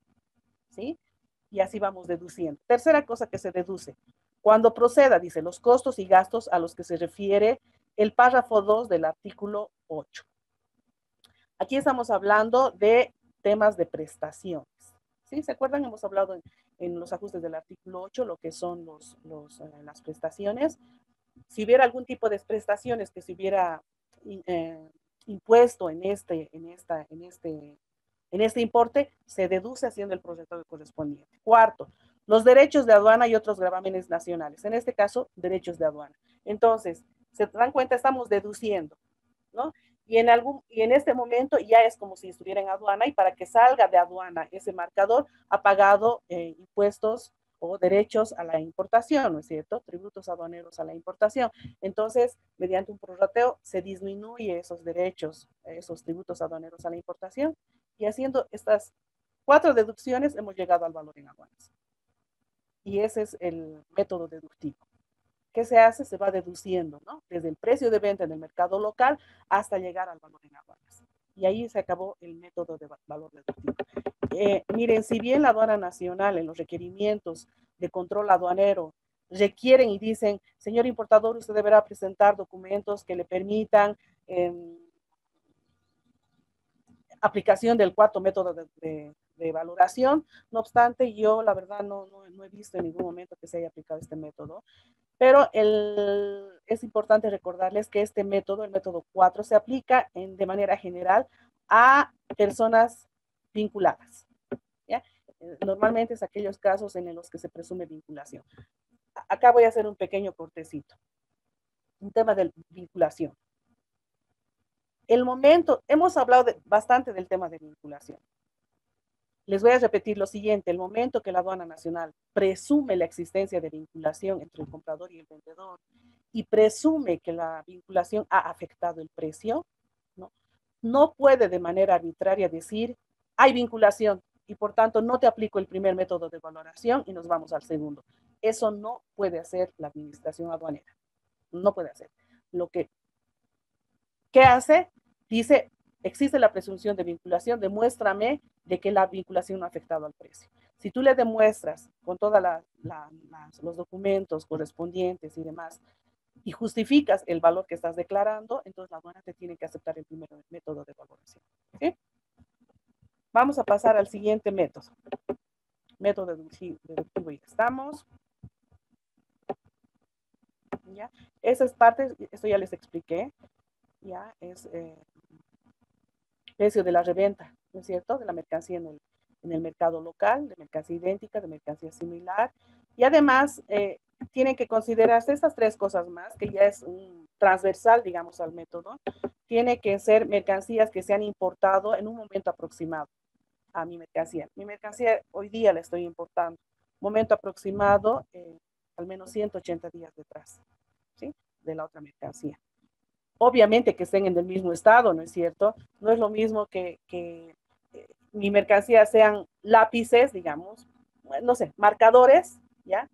¿sí? Y así vamos deduciendo. Tercera cosa que se deduce. Cuando proceda, dice, los costos y gastos a los que se refiere el párrafo 2 del artículo 8. Aquí estamos hablando de temas de prestaciones. ¿Sí? ¿Se acuerdan? Hemos hablado en los ajustes del artículo 8, lo que son las prestaciones. Si hubiera algún tipo de prestaciones que se hubiera impuesto en este importe, se deduce haciendo el proyecto correspondiente. Cuarto, los derechos de aduana y otros gravámenes nacionales. En este caso, derechos de aduana. Entonces, se dan cuenta, estamos deduciendo, ¿no? Y en este momento ya es como si estuviera en aduana y para que salga de aduana ese marcador ha pagado impuestos o derechos a la importación, ¿no es cierto? Tributos aduaneros a la importación. Entonces, mediante un prorrateo se disminuye esos derechos, esos tributos aduaneros a la importación, y haciendo estas 4 deducciones hemos llegado al valor en aduanas. Y ese es el método deductivo. ¿Qué se hace? Se va deduciendo, ¿no? Desde el precio de venta en el mercado local hasta llegar al valor en aduanas. Y ahí se acabó el método de valor deductivo. Miren, si bien la aduana nacional en los requerimientos de control aduanero requieren y dicen, señor importador, usted deberá presentar documentos que le permitan aplicación del 4º método de valoración. No obstante, yo la verdad no he visto en ningún momento que se haya aplicado este método. Pero es importante recordarles que este método, el método 4, se aplica de manera general a personas vinculadas, ¿ya? Normalmente es aquellos casos en los que se presume vinculación. Acá voy a hacer un pequeño cortecito. Un tema de vinculación. Hemos hablado bastante del tema de vinculación. Les voy a repetir lo siguiente: el momento que la aduana nacional presume la existencia de vinculación entre el comprador y el vendedor y presume que la vinculación ha afectado el precio, no puede de manera arbitraria decir, hay vinculación y por tanto no te aplico el primer método de valoración y nos vamos al segundo. Eso no puede hacer la administración aduanera. No puede hacer. ¿Qué hace? Dice, existe la presunción de vinculación, demuéstrame de que la vinculación no ha afectado al precio. Si tú le demuestras con todos los documentos correspondientes y demás, y justificas el valor que estás declarando, entonces la aduana te tiene que aceptar el primer método de valoración. ¿Sí? Vamos a pasar al siguiente método. Método deductivo, ya estamos. ¿Ya? Esas partes, esto ya les expliqué, ya es precio de la reventa, ¿no es cierto? De la mercancía en el mercado local, de mercancía idéntica, de mercancía similar. Y además, tienen que considerarse estas 3 cosas más, que ya es un transversal, digamos, al método. Tiene que ser mercancías que se han importado en un momento aproximado a mi mercancía. Mi mercancía hoy día la estoy importando. Momento aproximado, al menos 180 días detrás, ¿sí? De la otra mercancía. Obviamente que estén en el mismo estado, ¿no es cierto? No es lo mismo que mi mercancía sean lápices, digamos, no sé, marcadores, ¿ya?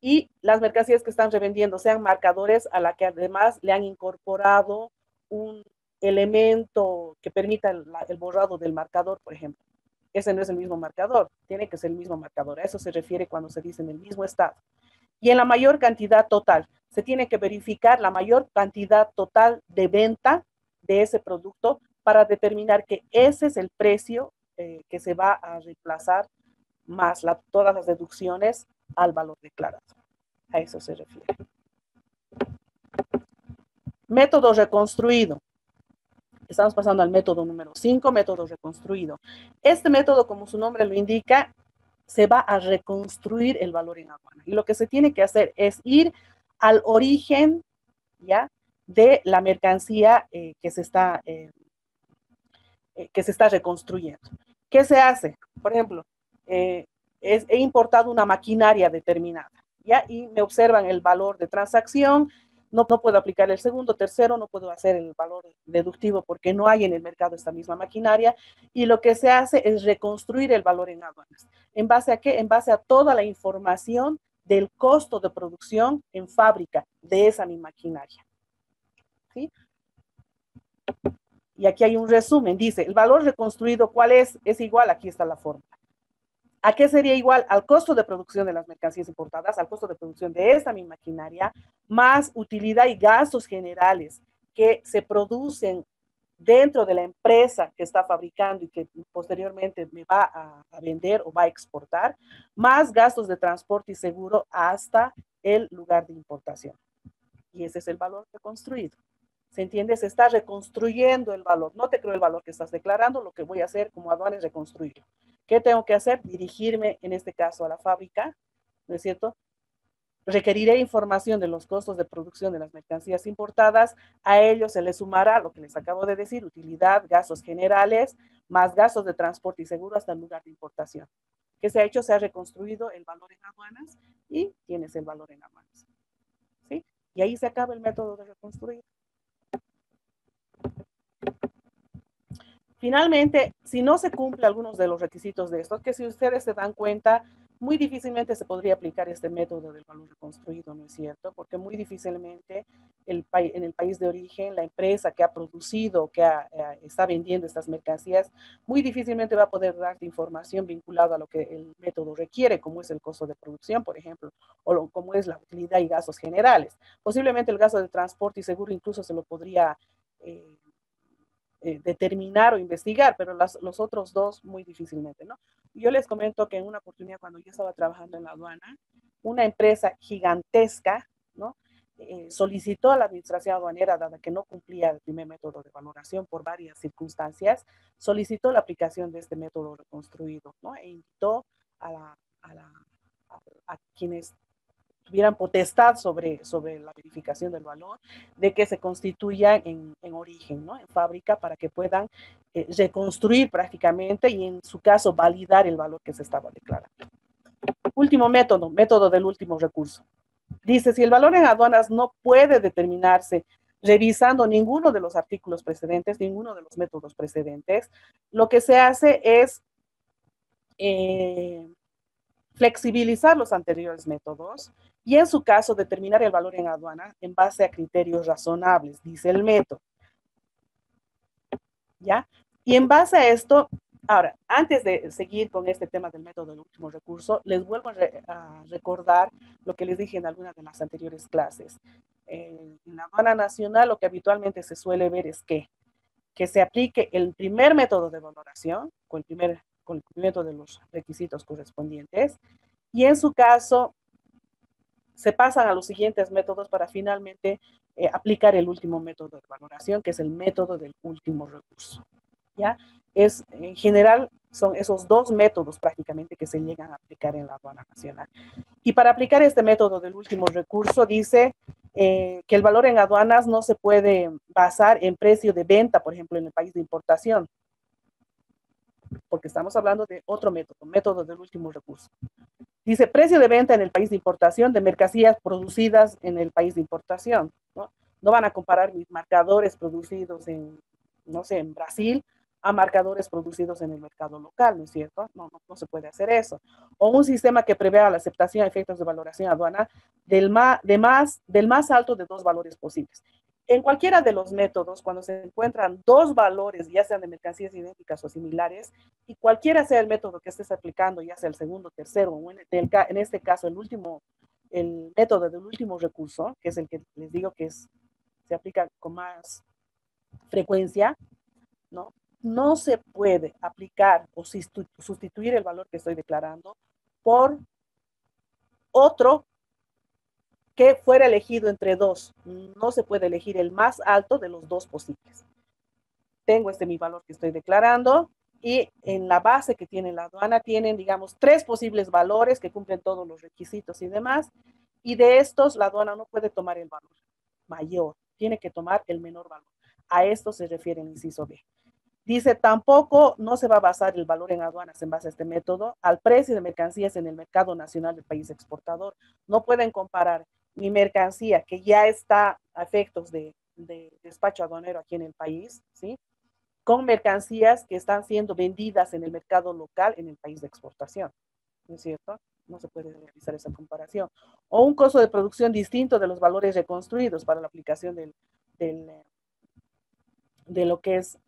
Y las mercancías que están revendiendo sean marcadores a la que además le han incorporado un elemento que permita el borrado del marcador, por ejemplo. Ese no es el mismo marcador, tiene que ser el mismo marcador. A eso se refiere cuando se dice en el mismo estado. Y en la mayor cantidad total. Se tiene que verificar la mayor cantidad total de venta de ese producto para determinar que ese es el precio que se va a reemplazar más todas las deducciones al valor declarado. A eso se refiere. Método reconstruido. Estamos pasando al método número 5, método reconstruido. Este método, como su nombre lo indica, se va a reconstruir el valor en aduana. Y lo que se tiene que hacer es ir al origen, ¿ya?, de la mercancía que se está reconstruyendo. ¿Qué se hace? Por ejemplo, he importado una maquinaria determinada, ¿ya? Y me observan el valor de transacción, no puedo aplicar el segundo, tercero, no puedo hacer el valor deductivo porque no hay en el mercado esta misma maquinaria, y lo que se hace es reconstruir el valor en aduanas. ¿En base a qué? En base a toda la información del costo de producción en fábrica de esa mi maquinaria. ¿Sí? Y aquí hay un resumen, dice, el valor reconstruido, ¿cuál es? Es igual, aquí está la fórmula. ¿A qué sería igual? Al costo de producción de las mercancías importadas, al costo de producción de esta mi maquinaria, más utilidad y gastos generales que se producen dentro de la empresa que está fabricando y que posteriormente me va a vender o va a exportar, más gastos de transporte y seguro hasta el lugar de importación. Y ese es el valor reconstruido. ¿Se entiende? Se está reconstruyendo el valor. No te creo el valor que estás declarando, lo que voy a hacer como aduana es reconstruirlo. ¿Qué tengo que hacer? Dirigirme, en este caso, a la fábrica, ¿no es cierto? Requeriré información de los costos de producción de las mercancías importadas. A ellos se les sumará lo que les acabo de decir, utilidad, gastos generales, más gastos de transporte y seguro hasta el lugar de importación. ¿Qué se ha hecho? Se ha reconstruido el valor en aduanas y tienes el valor en aduanas. ¿Sí? Y ahí se acaba el método de reconstruir. Finalmente, si no se cumple algunos de los requisitos de estos, que si ustedes se dan cuenta, muy difícilmente se podría aplicar este método del valor reconstruido, ¿no es cierto? Porque muy difícilmente en el país de origen, la empresa que ha producido, está vendiendo estas mercancías, muy difícilmente va a poder darte información vinculada a lo que el método requiere, como es el costo de producción, por ejemplo, como es la utilidad y gastos generales. Posiblemente el gasto de transporte y seguro incluso se lo podría determinar o investigar, pero los otros dos muy difícilmente, ¿no? Yo les comento que en una oportunidad cuando yo estaba trabajando en la aduana, una empresa gigantesca, ¿no? Solicitó a la administración aduanera, dada que no cumplía el primer método de valoración por varias circunstancias, solicitó la aplicación de este método reconstruido, ¿no? E invitó a, a quienes tuvieran potestad sobre la verificación del valor, de que se constituyan en origen, ¿no? En fábrica, para que puedan reconstruir prácticamente y en su caso validar el valor que se estaba declarando. Último método, método del último recurso. Dice, si el valor en aduanas no puede determinarse revisando ninguno de los artículos precedentes, ninguno de los métodos precedentes, lo que se hace es flexibilizar los anteriores métodos y en su caso determinar el valor en aduana en base a criterios razonables, dice el método. ¿Ya? Y en base a esto, ahora, antes de seguir con este tema del método del último recurso, les vuelvo a recordar lo que les dije en alguna de las anteriores clases. En la aduana nacional lo que habitualmente se suele ver es que se aplique el primer método de valoración con el cumplimiento de los requisitos correspondientes y en su caso se pasan a los siguientes métodos para finalmente aplicar el último método de valoración, que es el método del último recurso. ¿Ya? En general, son esos dos métodos prácticamente que se llegan a aplicar en la aduana nacional. Y para aplicar este método del último recurso, dice que el valor en aduanas no se puede basar en precio de venta, por ejemplo, en el país de importación, porque estamos hablando de otro método, método del último recurso. Dice precio de venta en el país de importación de mercancías producidas en el país de importación, ¿no? No van a comparar mis marcadores producidos en, no sé, en Brasil a marcadores producidos en el mercado local, ¿no es cierto? No se puede hacer eso. O un sistema que prevea la aceptación de efectos de valoración aduana del más alto de dos valores posibles. En cualquiera de los métodos, cuando se encuentran dos valores, ya sean de mercancías idénticas o similares, y cualquiera sea el método que estés aplicando, ya sea el segundo, tercero, o en este caso el método del último recurso, que es el que les digo que se aplica con más frecuencia, ¿no? No se puede aplicar o sustituir el valor que estoy declarando por otro que fuera elegido entre dos. No se puede elegir el más alto de los dos posibles. Tengo mi valor que estoy declarando y en la base que tiene la aduana tienen, digamos, tres posibles valores que cumplen todos los requisitos y demás. Y de estos la aduana no puede tomar el valor mayor, tiene que tomar el menor valor. A esto se refiere el inciso B. Dice, tampoco no se va a basar el valor en aduanas en base a este método al precio de mercancías en el mercado nacional del país exportador. No pueden comparar mi mercancía que ya está a efectos de despacho aduanero aquí en el país, ¿sí? Con mercancías que están siendo vendidas en el mercado local en el país de exportación, ¿no es cierto? No se puede realizar esa comparación. O un costo de producción distinto de los valores reconstruidos para la aplicación de lo que es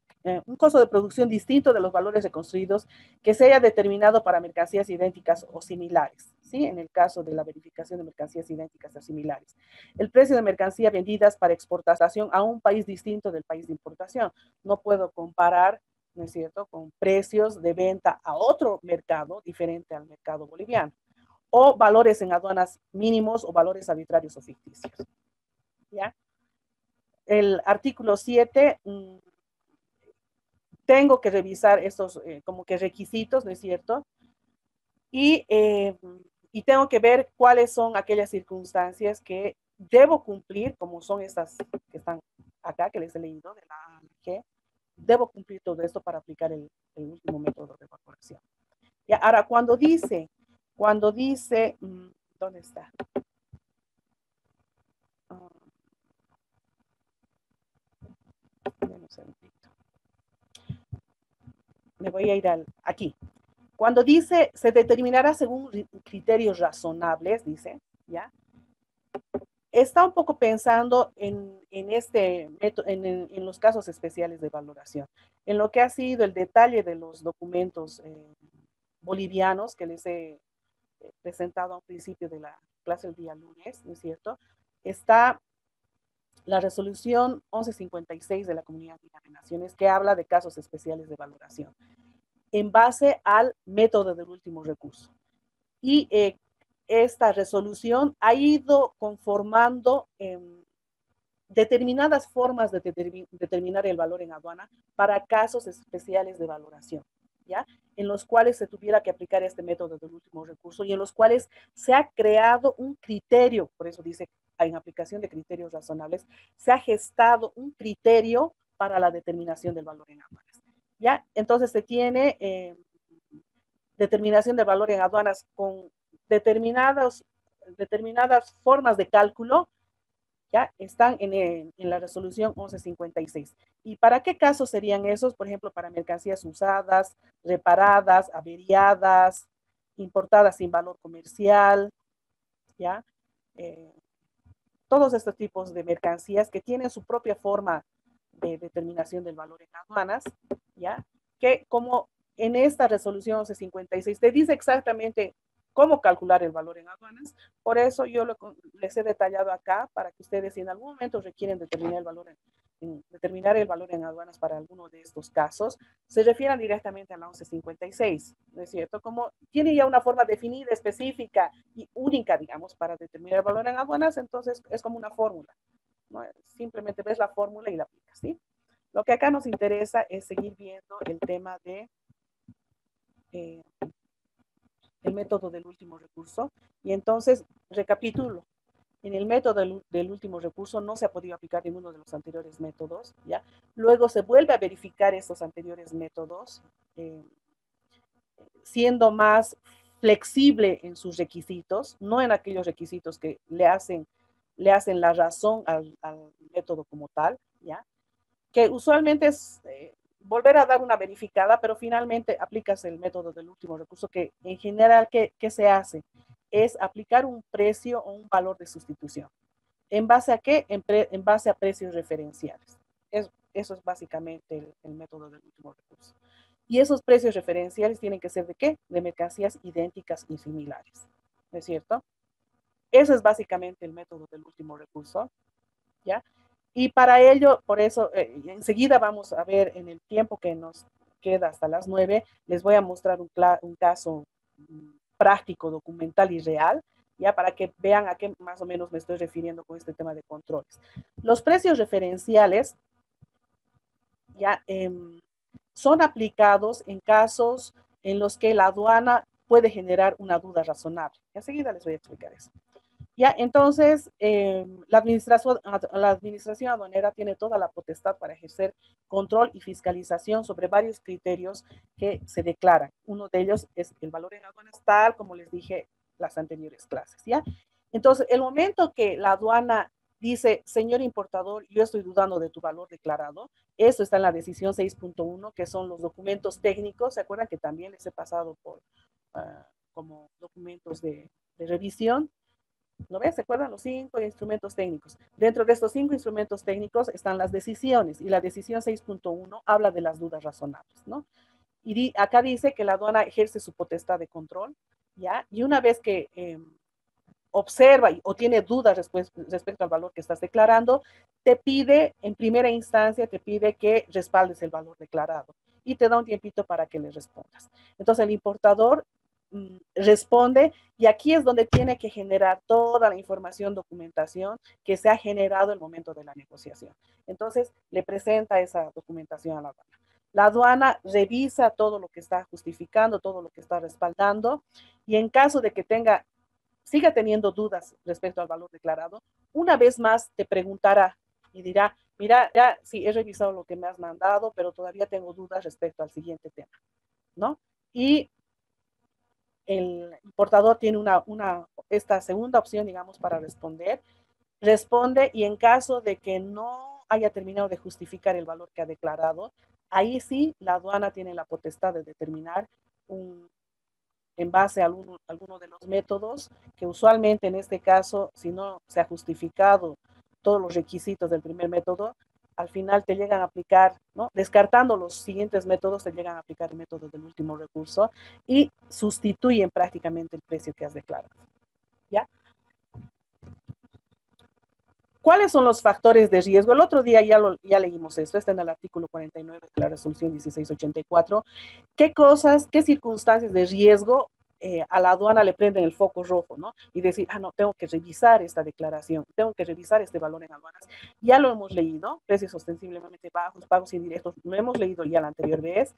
un costo de producción distinto de los valores reconstruidos que se haya determinado para mercancías idénticas o similares, ¿sí? En el caso de la verificación de mercancías idénticas o similares. El precio de mercancías vendidas para exportación a un país distinto del país de importación. No puedo comparar, ¿no es cierto?, con precios de venta a otro mercado diferente al mercado boliviano. O valores en aduanas mínimos o valores arbitrarios o ficticios. ¿Ya? El artículo 7... tengo que revisar estos como que requisitos, ¿no es cierto? Y tengo que ver cuáles son aquellas circunstancias que debo cumplir, como son estas que están acá, que les he leído, de la A a la G. Debo cumplir todo esto para aplicar el último método de evaluación. Y ahora, cuando dice, ¿dónde está? Un segundito. Me voy a ir aquí. Cuando dice, se determinará según criterios razonables, dice, ¿ya? Está un poco pensando en los casos especiales de valoración, en lo que ha sido el detalle de los documentos bolivianos que les he presentado al principio de la clase el día lunes, ¿no es cierto? Está la resolución 1156 de la Comunidad Andina de Naciones que habla de casos especiales de valoración en base al método del último recurso. Y esta resolución ha ido conformando determinadas formas de determinar el valor en aduana para casos especiales de valoración, ¿ya? En los cuales se tuviera que aplicar este método del último recurso y en los cuales se ha creado un criterio, por eso dice, en aplicación de criterios razonables, se ha gestado un criterio para la determinación del valor en aduanas, ¿ya? Entonces se tiene determinación del valor en aduanas con determinadas formas de cálculo, ya están en la resolución 1156. ¿Y para qué casos serían esos? Por ejemplo, para mercancías usadas, reparadas, averiadas, importadas sin valor comercial, ¿ya? Todos estos tipos de mercancías que tienen su propia forma de determinación del valor en aduanas, ¿ya? Que como en esta resolución 1156 te dice exactamente cómo calcular el valor en aduanas, por eso yo les he detallado acá para que ustedes si en algún momento requieren determinar el valor en aduanas para alguno de estos casos, se refieran directamente a la 1156, ¿no es cierto? Como tiene ya una forma definida, específica y única, digamos, para determinar el valor en aduanas, entonces es como una fórmula, ¿no? Simplemente ves la fórmula y la aplicas, ¿sí? Lo que acá nos interesa es seguir viendo el tema de el método del último recurso. Y entonces, recapitulo, en el método del último recurso no se ha podido aplicar ninguno de los anteriores métodos, ¿ya? Luego se vuelve a verificar estos anteriores métodos, siendo más flexible en sus requisitos, no en aquellos requisitos que le hacen la razón al método como tal, ¿ya? Que usualmente es volver a dar una verificada, pero finalmente aplicas el método del último recurso, que en general, ¿qué se hace? Es aplicar un precio o un valor de sustitución. ¿En base a qué? En base a precios referenciales. Eso es básicamente el método del último recurso. Y esos precios referenciales tienen que ser ¿de qué? De mercancías idénticas y similares. ¿No es cierto? Eso es básicamente el método del último recurso, ¿ya? Y para ello, por eso, enseguida vamos a ver en el tiempo que nos queda hasta las 9, les voy a mostrar un caso práctico, documental y real, ya para que vean a qué más o menos me estoy refiriendo con este tema de controles. Los precios referenciales ya son aplicados en casos en los que la aduana puede generar una duda razonable. Enseguida les voy a explicar eso. Ya, entonces, la administración aduanera tiene toda la potestad para ejercer control y fiscalización sobre varios criterios que se declaran. Uno de ellos es el valor en aduanas, tal como les dije las anteriores clases, ¿ya? Entonces, el momento que la aduana dice, señor importador, yo estoy dudando de tu valor declarado, eso está en la decisión 6.1, que son los documentos técnicos, ¿se acuerdan que también les he pasado por como documentos de revisión? ¿No ves? ¿Se acuerdan los 5 instrumentos técnicos? Dentro de estos 5 instrumentos técnicos están las decisiones y la decisión 6.1 habla de las dudas razonables, ¿no? Y acá dice que la aduana ejerce su potestad de control, ¿ya? Y una vez que observa o tiene dudas respecto al valor que estás declarando, te pide, en primera instancia, te pide que respaldes el valor declarado y te da un tiempito para que le respondas. Entonces el importador responde y aquí es donde tiene que generar toda la información, documentación que se ha generado en el momento de la negociación. Entonces le presenta esa documentación a la aduana. La aduana revisa todo lo que está justificando, todo lo que está respaldando y en caso de que siga teniendo dudas respecto al valor declarado, una vez más te preguntará y dirá, mira, ya sí he revisado lo que me has mandado, pero todavía tengo dudas respecto al siguiente tema, ¿no? Y el importador tiene esta segunda opción, digamos, para responder. Responde y en caso de que no haya terminado de justificar el valor que ha declarado, ahí sí la aduana tiene la potestad de determinar en base a alguno de los métodos, que usualmente en este caso, si no se ha justificado todos los requisitos del primer método, al final te llegan a aplicar, ¿no? Descartando los siguientes métodos, te llegan a aplicar el método del último recurso y sustituyen prácticamente el precio que has declarado. ¿Ya? ¿Cuáles son los factores de riesgo? El otro día ya leímos esto, está en el artículo 49 de la resolución 1684. ¿Qué cosas, qué circunstancias de riesgo a la aduana le prenden el foco rojo, ¿no? Y decir, no, tengo que revisar esta declaración, tengo que revisar este valor en aduanas. Ya lo hemos leído, precios ostensiblemente bajos, pagos indirectos, lo hemos leído ya la anterior vez,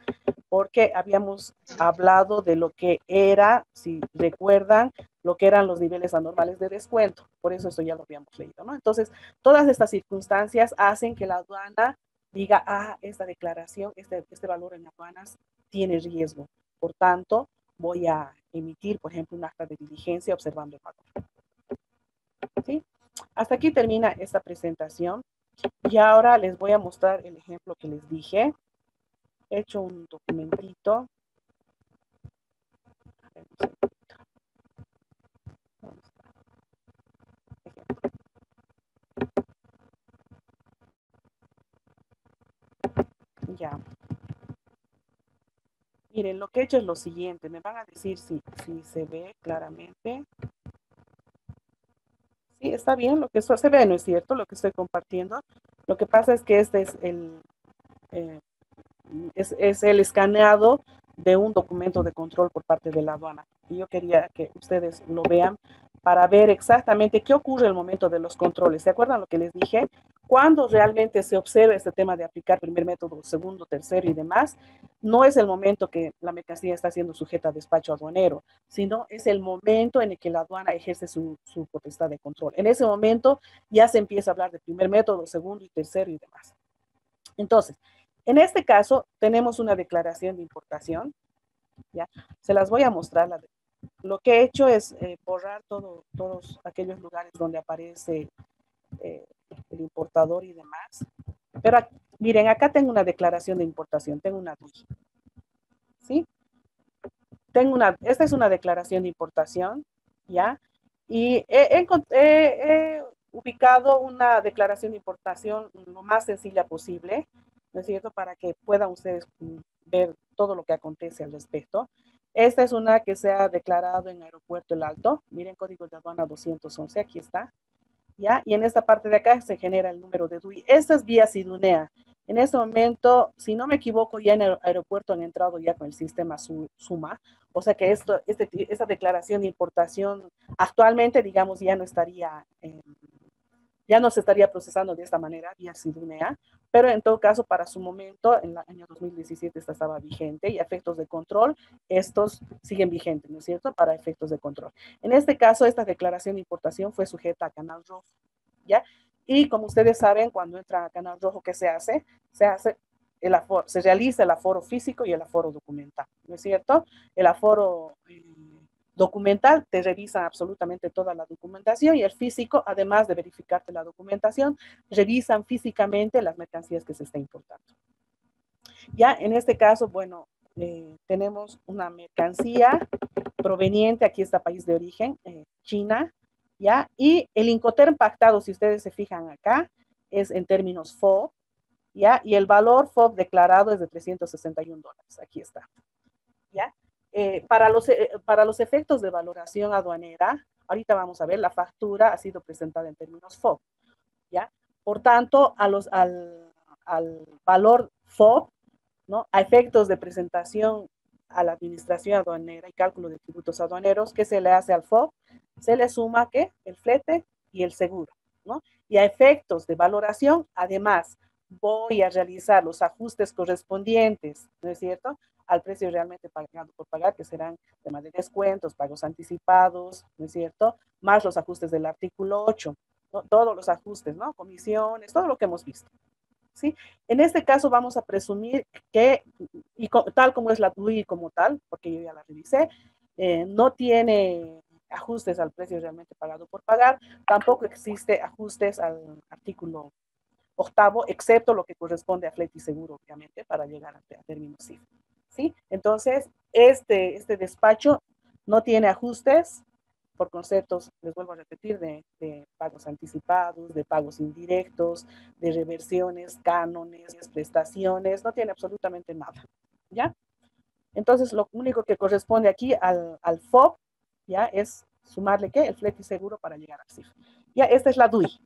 porque habíamos hablado de lo que era, si recuerdan, lo que eran los niveles anormales de descuento. Por eso ya lo habíamos leído, ¿no? Entonces, todas estas circunstancias hacen que la aduana diga, esta declaración, este valor en aduanas tiene riesgo. Por tanto, voy a emitir, por ejemplo, un acta de diligencia observando el valor. ¿Sí? Hasta aquí termina esta presentación. Y ahora les voy a mostrar el ejemplo que les dije. He hecho un documentito. Ya. Miren, lo que he hecho es lo siguiente. Me van a decir si se ve claramente. Sí, está bien, lo que se ve, ¿no es cierto? Lo que estoy compartiendo. Lo que pasa es que este es el escaneado de un documento de control por parte de la aduana. Y yo quería que ustedes lo vean para ver exactamente qué ocurre al momento de los controles. ¿Se acuerdan lo que les dije? Cuando realmente se observa este tema de aplicar primer método, segundo, tercero y demás, no es el momento que la mercancía está siendo sujeta a despacho aduanero, sino es el momento en el que la aduana ejerce su potestad de control. En ese momento ya se empieza a hablar de primer método, segundo y tercero y demás. Entonces, en este caso tenemos una declaración de importación, ¿ya? Se las voy a mostrar. Lo que he hecho es borrar todos aquellos lugares donde aparece el importador y demás. Pero miren, acá tengo una declaración de importación, tengo una DUI, ¿sí? Esta es una declaración de importación, ¿ya? Y he ubicado una declaración de importación lo más sencilla posible, ¿no es cierto? Para que puedan ustedes ver todo lo que acontece al respecto. Esta es una que se ha declarado en Aeropuerto El Alto. Miren, código de aduana 211, aquí está. ¿Ya? Y en esta parte de acá se genera el número de DUI. Esta es vía SIDUNEA. En este momento, si no me equivoco, ya en el aeropuerto han entrado ya con el sistema SUMA. O sea que esta declaración de importación actualmente, digamos, ya no se estaría procesando de esta manera vía SIDUNEA, pero en todo caso, para su momento, en el año 2017 esta estaba vigente y a efectos de control, estos siguen vigentes, ¿no es cierto? Para efectos de control. En este caso, esta declaración de importación fue sujeta a Canal Rojo, ¿ya? Y como ustedes saben, cuando entra a Canal Rojo, ¿qué se hace? Se realiza el aforo físico y el aforo documental, ¿no es cierto? El aforo documental te revisa absolutamente toda la documentación y el físico, además de verificarte la documentación, revisan físicamente las mercancías que se está importando. Ya en este caso, bueno, tenemos una mercancía proveniente, aquí está país de origen, China, ¿ya? Y el Incoterm pactado, si ustedes se fijan acá, es en términos FOB, ¿ya? Y el valor FOB declarado es de $361, aquí está, ¿ya? Para los efectos de valoración aduanera, ahorita vamos a ver, la factura ha sido presentada en términos FOB, ¿ya? Por tanto, al valor FOB, ¿no? A efectos de presentación a la administración aduanera y cálculo de tributos aduaneros, ¿qué se le hace al FOB? Se le suma, ¿qué? El flete y el seguro, ¿no? Y a efectos de valoración, además, voy a realizar los ajustes correspondientes, ¿no es cierto?, al precio realmente pagado por pagar, que serán temas de descuentos, pagos anticipados, ¿no es cierto?, más los ajustes del artículo 8, ¿no? Todos los ajustes, ¿no?, comisiones, todo lo que hemos visto, ¿sí? En este caso vamos a presumir que, tal como es la DUI como tal, porque yo ya la revisé, no tiene ajustes al precio realmente pagado por pagar, tampoco existe ajustes al artículo 8º, excepto lo que corresponde a flete y seguro, obviamente, para llegar a términos CIF. ¿Sí? Entonces, este despacho no tiene ajustes por conceptos, les vuelvo a repetir, de pagos anticipados, de pagos indirectos, de reversiones, cánones, prestaciones, no tiene absolutamente nada, ¿ya? Entonces, lo único que corresponde aquí al FOB, ¿ya? Es sumarle, ¿qué? El flete y seguro para llegar al CIF. Ya, esta es la DUI.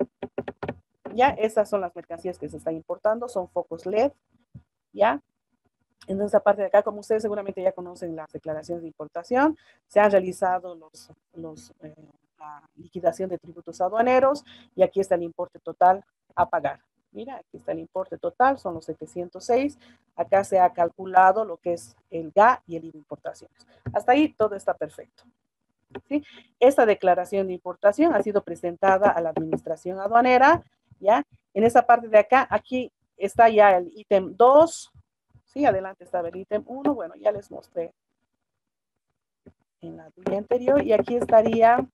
Ya, esas son las mercancías que se están importando, son focos LED, ¿ya? En esta parte de acá, como ustedes seguramente ya conocen las declaraciones de importación, se han realizado la liquidación de tributos aduaneros y aquí está el importe total a pagar. Mira, aquí está el importe total, son los 706. Acá se ha calculado lo que es el GA y el IVA de importaciones. Hasta ahí todo está perfecto. ¿Sí? Esta declaración de importación ha sido presentada a la administración aduanera, ¿ya? En esa parte de acá, aquí está ya el ítem 2, ¿sí? Adelante estaba el ítem 1, bueno, ya les mostré en la día anterior, y aquí estaría,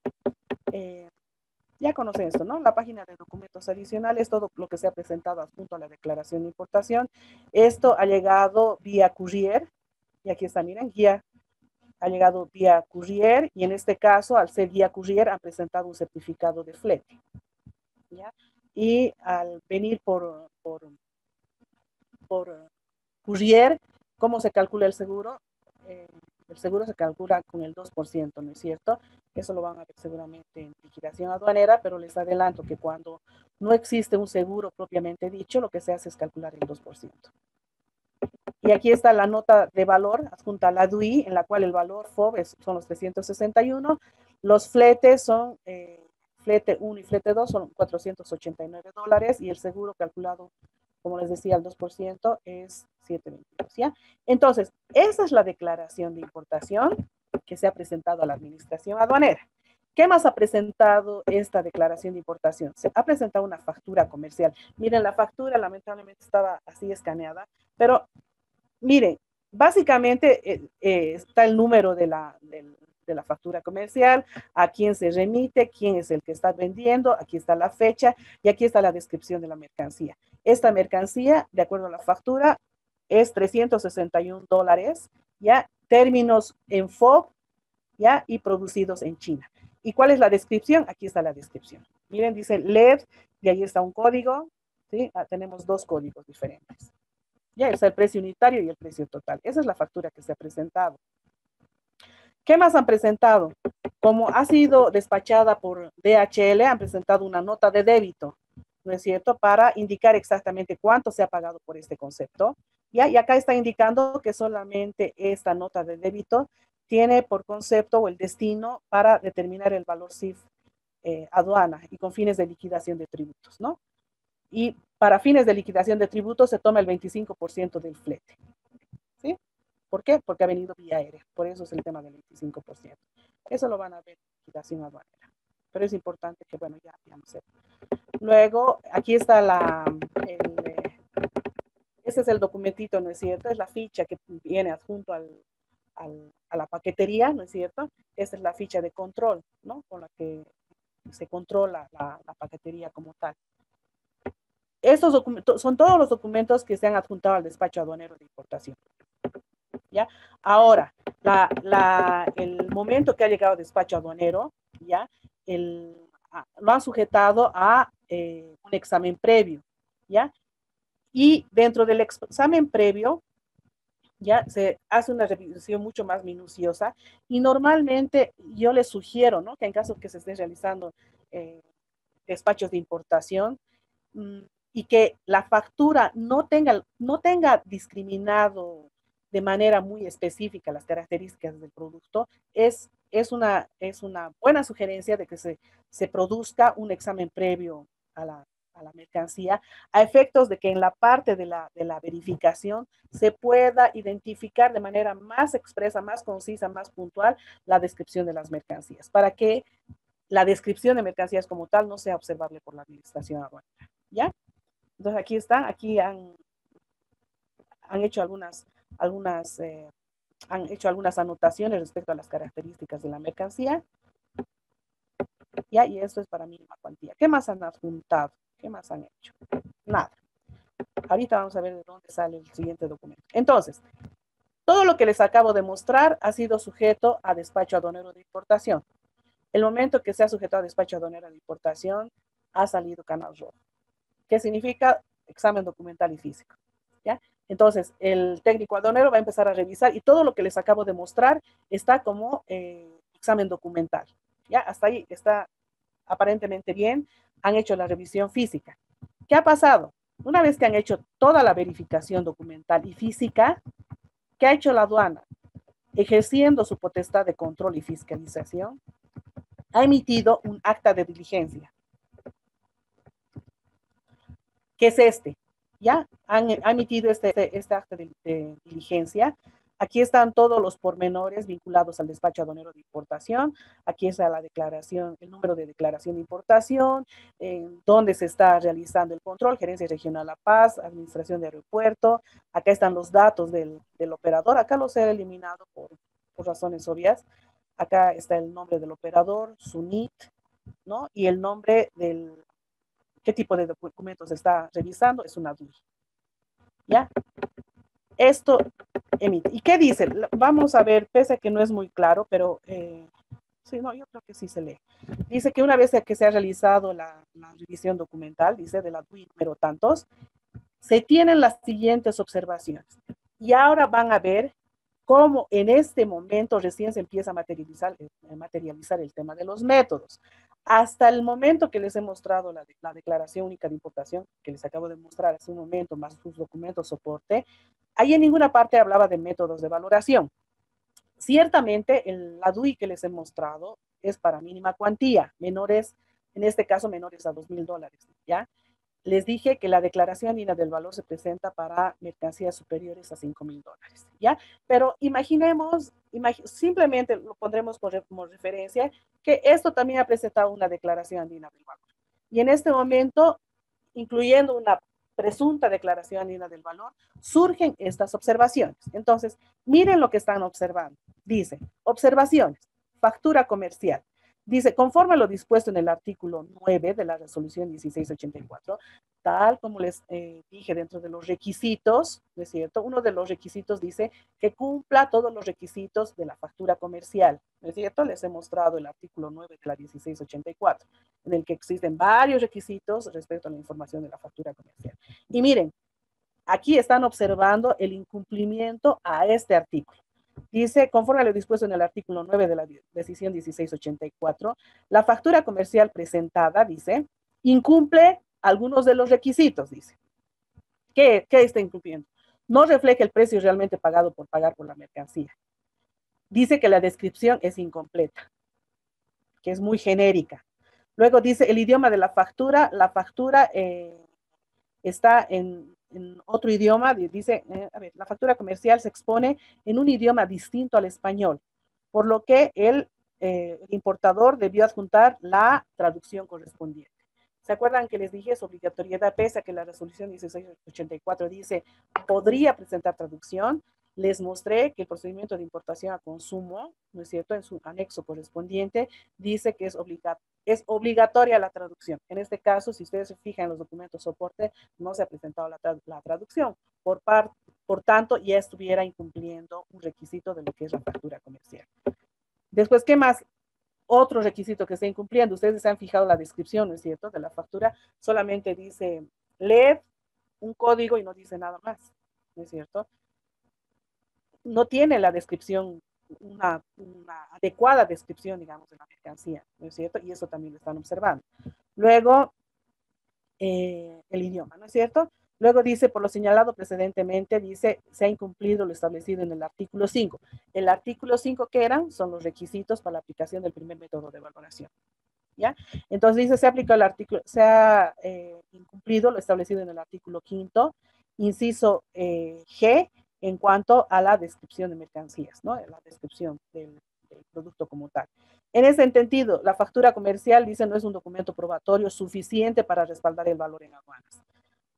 ya conocen esto, ¿no? La página de documentos adicionales, todo lo que se ha presentado adjunto a la declaración de importación. Esto ha llegado vía courier, y aquí está, miren, guía. Ha llegado vía courier y en este caso, al ser vía courier, han presentado un certificado de flete, ¿ya? Y al venir por courier, ¿cómo se calcula el seguro? El seguro se calcula con el 2%, ¿no es cierto? Eso lo van a ver seguramente en liquidación aduanera, pero les adelanto que cuando no existe un seguro propiamente dicho, lo que se hace es calcular el 2%. Y aquí está la nota de valor adjunta a la DUI, en la cual el valor FOB son los 361. Los fletes son, flete 1 y flete 2 son $489 y el seguro calculado, como les decía, al 2% es 722, ¿ya? Entonces, esa es la declaración de importación que se ha presentado a la administración aduanera. ¿Qué más ha presentado esta declaración de importación? Se ha presentado una factura comercial. Miren, la factura lamentablemente estaba así escaneada, pero miren, básicamente está el número de la factura comercial, a quién se remite, quién es el que está vendiendo, aquí está la fecha y aquí está la descripción de la mercancía. Esta mercancía, de acuerdo a la factura, es $361, ¿ya? Términos en FOB, ¿ya? Y producidos en China. ¿Y cuál es la descripción? Aquí está la descripción. Miren, dice LED, y ahí está un código, ¿sí? Tenemos dos códigos diferentes. Ya está el precio unitario y el precio total. Esa es la factura que se ha presentado. ¿Qué más han presentado? Como ha sido despachada por DHL, han presentado una nota de débito, ¿no es cierto? Para indicar exactamente cuánto se ha pagado por este concepto. ¿Ya? Y acá está indicando que solamente esta nota de débito tiene por concepto o el destino para determinar el valor CIF aduana y con fines de liquidación de tributos, ¿no? Y para fines de liquidación de tributos se toma el 25% del flete. ¿Sí? ¿Por qué? Porque ha venido vía aérea. Por eso es el tema del 25%. Eso lo van a ver en liquidación aduanera. Pero es importante que, bueno, ya no sé. Luego, aquí está ese es el documentito, ¿no es cierto? Es la ficha que viene adjunto a la paquetería, ¿no es cierto? Esta es la ficha de control, ¿no? Con la que se controla la paquetería como tal. Estos documentos son todos los documentos que se han adjuntado al despacho aduanero de importación. ¿Ya? Ahora, el momento que ha llegado al despacho aduanero, ¿ya? Lo han sujetado a un examen previo, ¿ya? Y dentro del examen previo, ya se hace una revisión mucho más minuciosa y normalmente yo les sugiero, ¿no? Que en caso que se estén realizando despachos de importación, y que la factura no tenga discriminado de manera muy específica las características del producto, es una buena sugerencia de que se produzca un examen previo a la mercancía, a efectos de que en la parte de la verificación se pueda identificar de manera más expresa, más concisa, más puntual la descripción de las mercancías, para que la descripción de mercancías como tal no sea observable por la administración aduanera, ¿ya? Entonces aquí está, aquí han hecho algunas han hecho algunas anotaciones respecto a las características de la mercancía. Ya, y esto es para mínima cuantía. ¿Qué más han adjuntado? ¿Qué más han hecho? Nada. Ahorita vamos a ver de dónde sale el siguiente documento. Entonces, todo lo que les acabo de mostrar ha sido sujeto a despacho aduanero de importación. El momento que se ha sujetado a despacho aduanero de importación, ha salido canal rojo. ¿Qué significa? Examen documental y físico. ¿Ya? Entonces, el técnico aduanero va a empezar a revisar y todo lo que les acabo de mostrar está como examen documental. ¿Ya? Hasta ahí está aparentemente bien. Han hecho la revisión física. ¿Qué ha pasado? Una vez que han hecho toda la verificación documental y física, ¿qué ha hecho la aduana? Ejerciendo su potestad de control y fiscalización, ha emitido un acta de diligencia. ¿Qué es este? ¿Ya? Han emitido este acta de diligencia. Aquí están todos los pormenores vinculados al despacho aduanero de importación. Aquí está la declaración, el número de declaración de importación, dónde se está realizando el control, Gerencia Regional La Paz, Administración de Aeropuerto. Acá están los datos del operador. Acá los he eliminado por razones obvias. Acá está el nombre del operador, su NIT, ¿no? Y el nombre del qué tipo de documentos está revisando, es una DUI. ¿Ya? Esto emite. ¿Y qué dice? Vamos a ver, pese a que no es muy claro, pero sí, no, yo creo que sí se lee. Dice que una vez que se ha realizado la revisión documental, dice de la DUI número tantos, se tienen las siguientes observaciones. Y ahora van a ver cómo en este momento recién se empieza a materializar el tema de los métodos. Hasta el momento que les he mostrado la declaración única de importación, que les acabo de mostrar hace un momento, más sus documentos soporte, ahí en ninguna parte hablaba de métodos de valoración. Ciertamente, la DUI que les he mostrado es para mínima cuantía, menores, en este caso menores a $2,000, ¿ya? Les dije que la declaración andina del valor se presenta para mercancías superiores a $5,000, ¿ya? Pero imaginemos, simplemente lo pondremos como referencia, que esto también ha presentado una declaración andina del valor. Y en este momento, incluyendo una presunta declaración andina del valor, surgen estas observaciones. Entonces, miren lo que están observando. Dice, observaciones, factura comercial. Dice, conforme a lo dispuesto en el artículo 9 de la resolución 1684, tal como les dije dentro de los requisitos, ¿no es cierto? Uno de los requisitos dice que cumpla todos los requisitos de la factura comercial, ¿no es cierto? Les he mostrado el artículo 9 de la 1684, en el que existen varios requisitos respecto a la información de la factura comercial. Y miren, aquí están observando el incumplimiento a este artículo. Dice, conforme a lo dispuesto en el artículo 9 de la decisión 1684, la factura comercial presentada, dice, incumple algunos de los requisitos, dice. ¿Qué está incumpliendo? No refleja el precio realmente pagado por pagar por la mercancía. Dice que la descripción es incompleta, que es muy genérica. Luego dice, el idioma de la factura está en otro idioma, dice, a ver, la factura comercial se expone en un idioma distinto al español, por lo que el importador debió adjuntar la traducción correspondiente. ¿Se acuerdan que les dije es obligatoriedad, pese a que la resolución 1684 dice podría presentar traducción? Les mostré que el procedimiento de importación a consumo, ¿no es cierto?, en su anexo correspondiente, dice que es obligatoria la traducción. En este caso, si ustedes se fijan en los documentos soporte, no se ha presentado la traducción. Por tanto, ya estuviera incumpliendo un requisito de lo que es la factura comercial. Después, ¿qué más? Otro requisito que está incumpliendo. Ustedes se han fijado la descripción, ¿no es cierto?, de la factura. Solamente dice LED, un código y no dice nada más, ¿no es cierto? No tiene la descripción, una adecuada descripción, digamos, de la mercancía, ¿no es cierto? Y eso también lo están observando. Luego, el idioma, ¿no es cierto? Luego dice, por lo señalado precedentemente, dice, se ha incumplido lo establecido en el artículo 5. El artículo 5, ¿qué eran? Son los requisitos para la aplicación del primer método de valoración, ¿ya? Entonces dice, se ha incumplido lo establecido en el artículo 5, inciso G, en cuanto a la descripción de mercancías, ¿no? La descripción del producto como tal. En ese entendido, la factura comercial, dice, no es un documento probatorio suficiente para respaldar el valor en aduanas.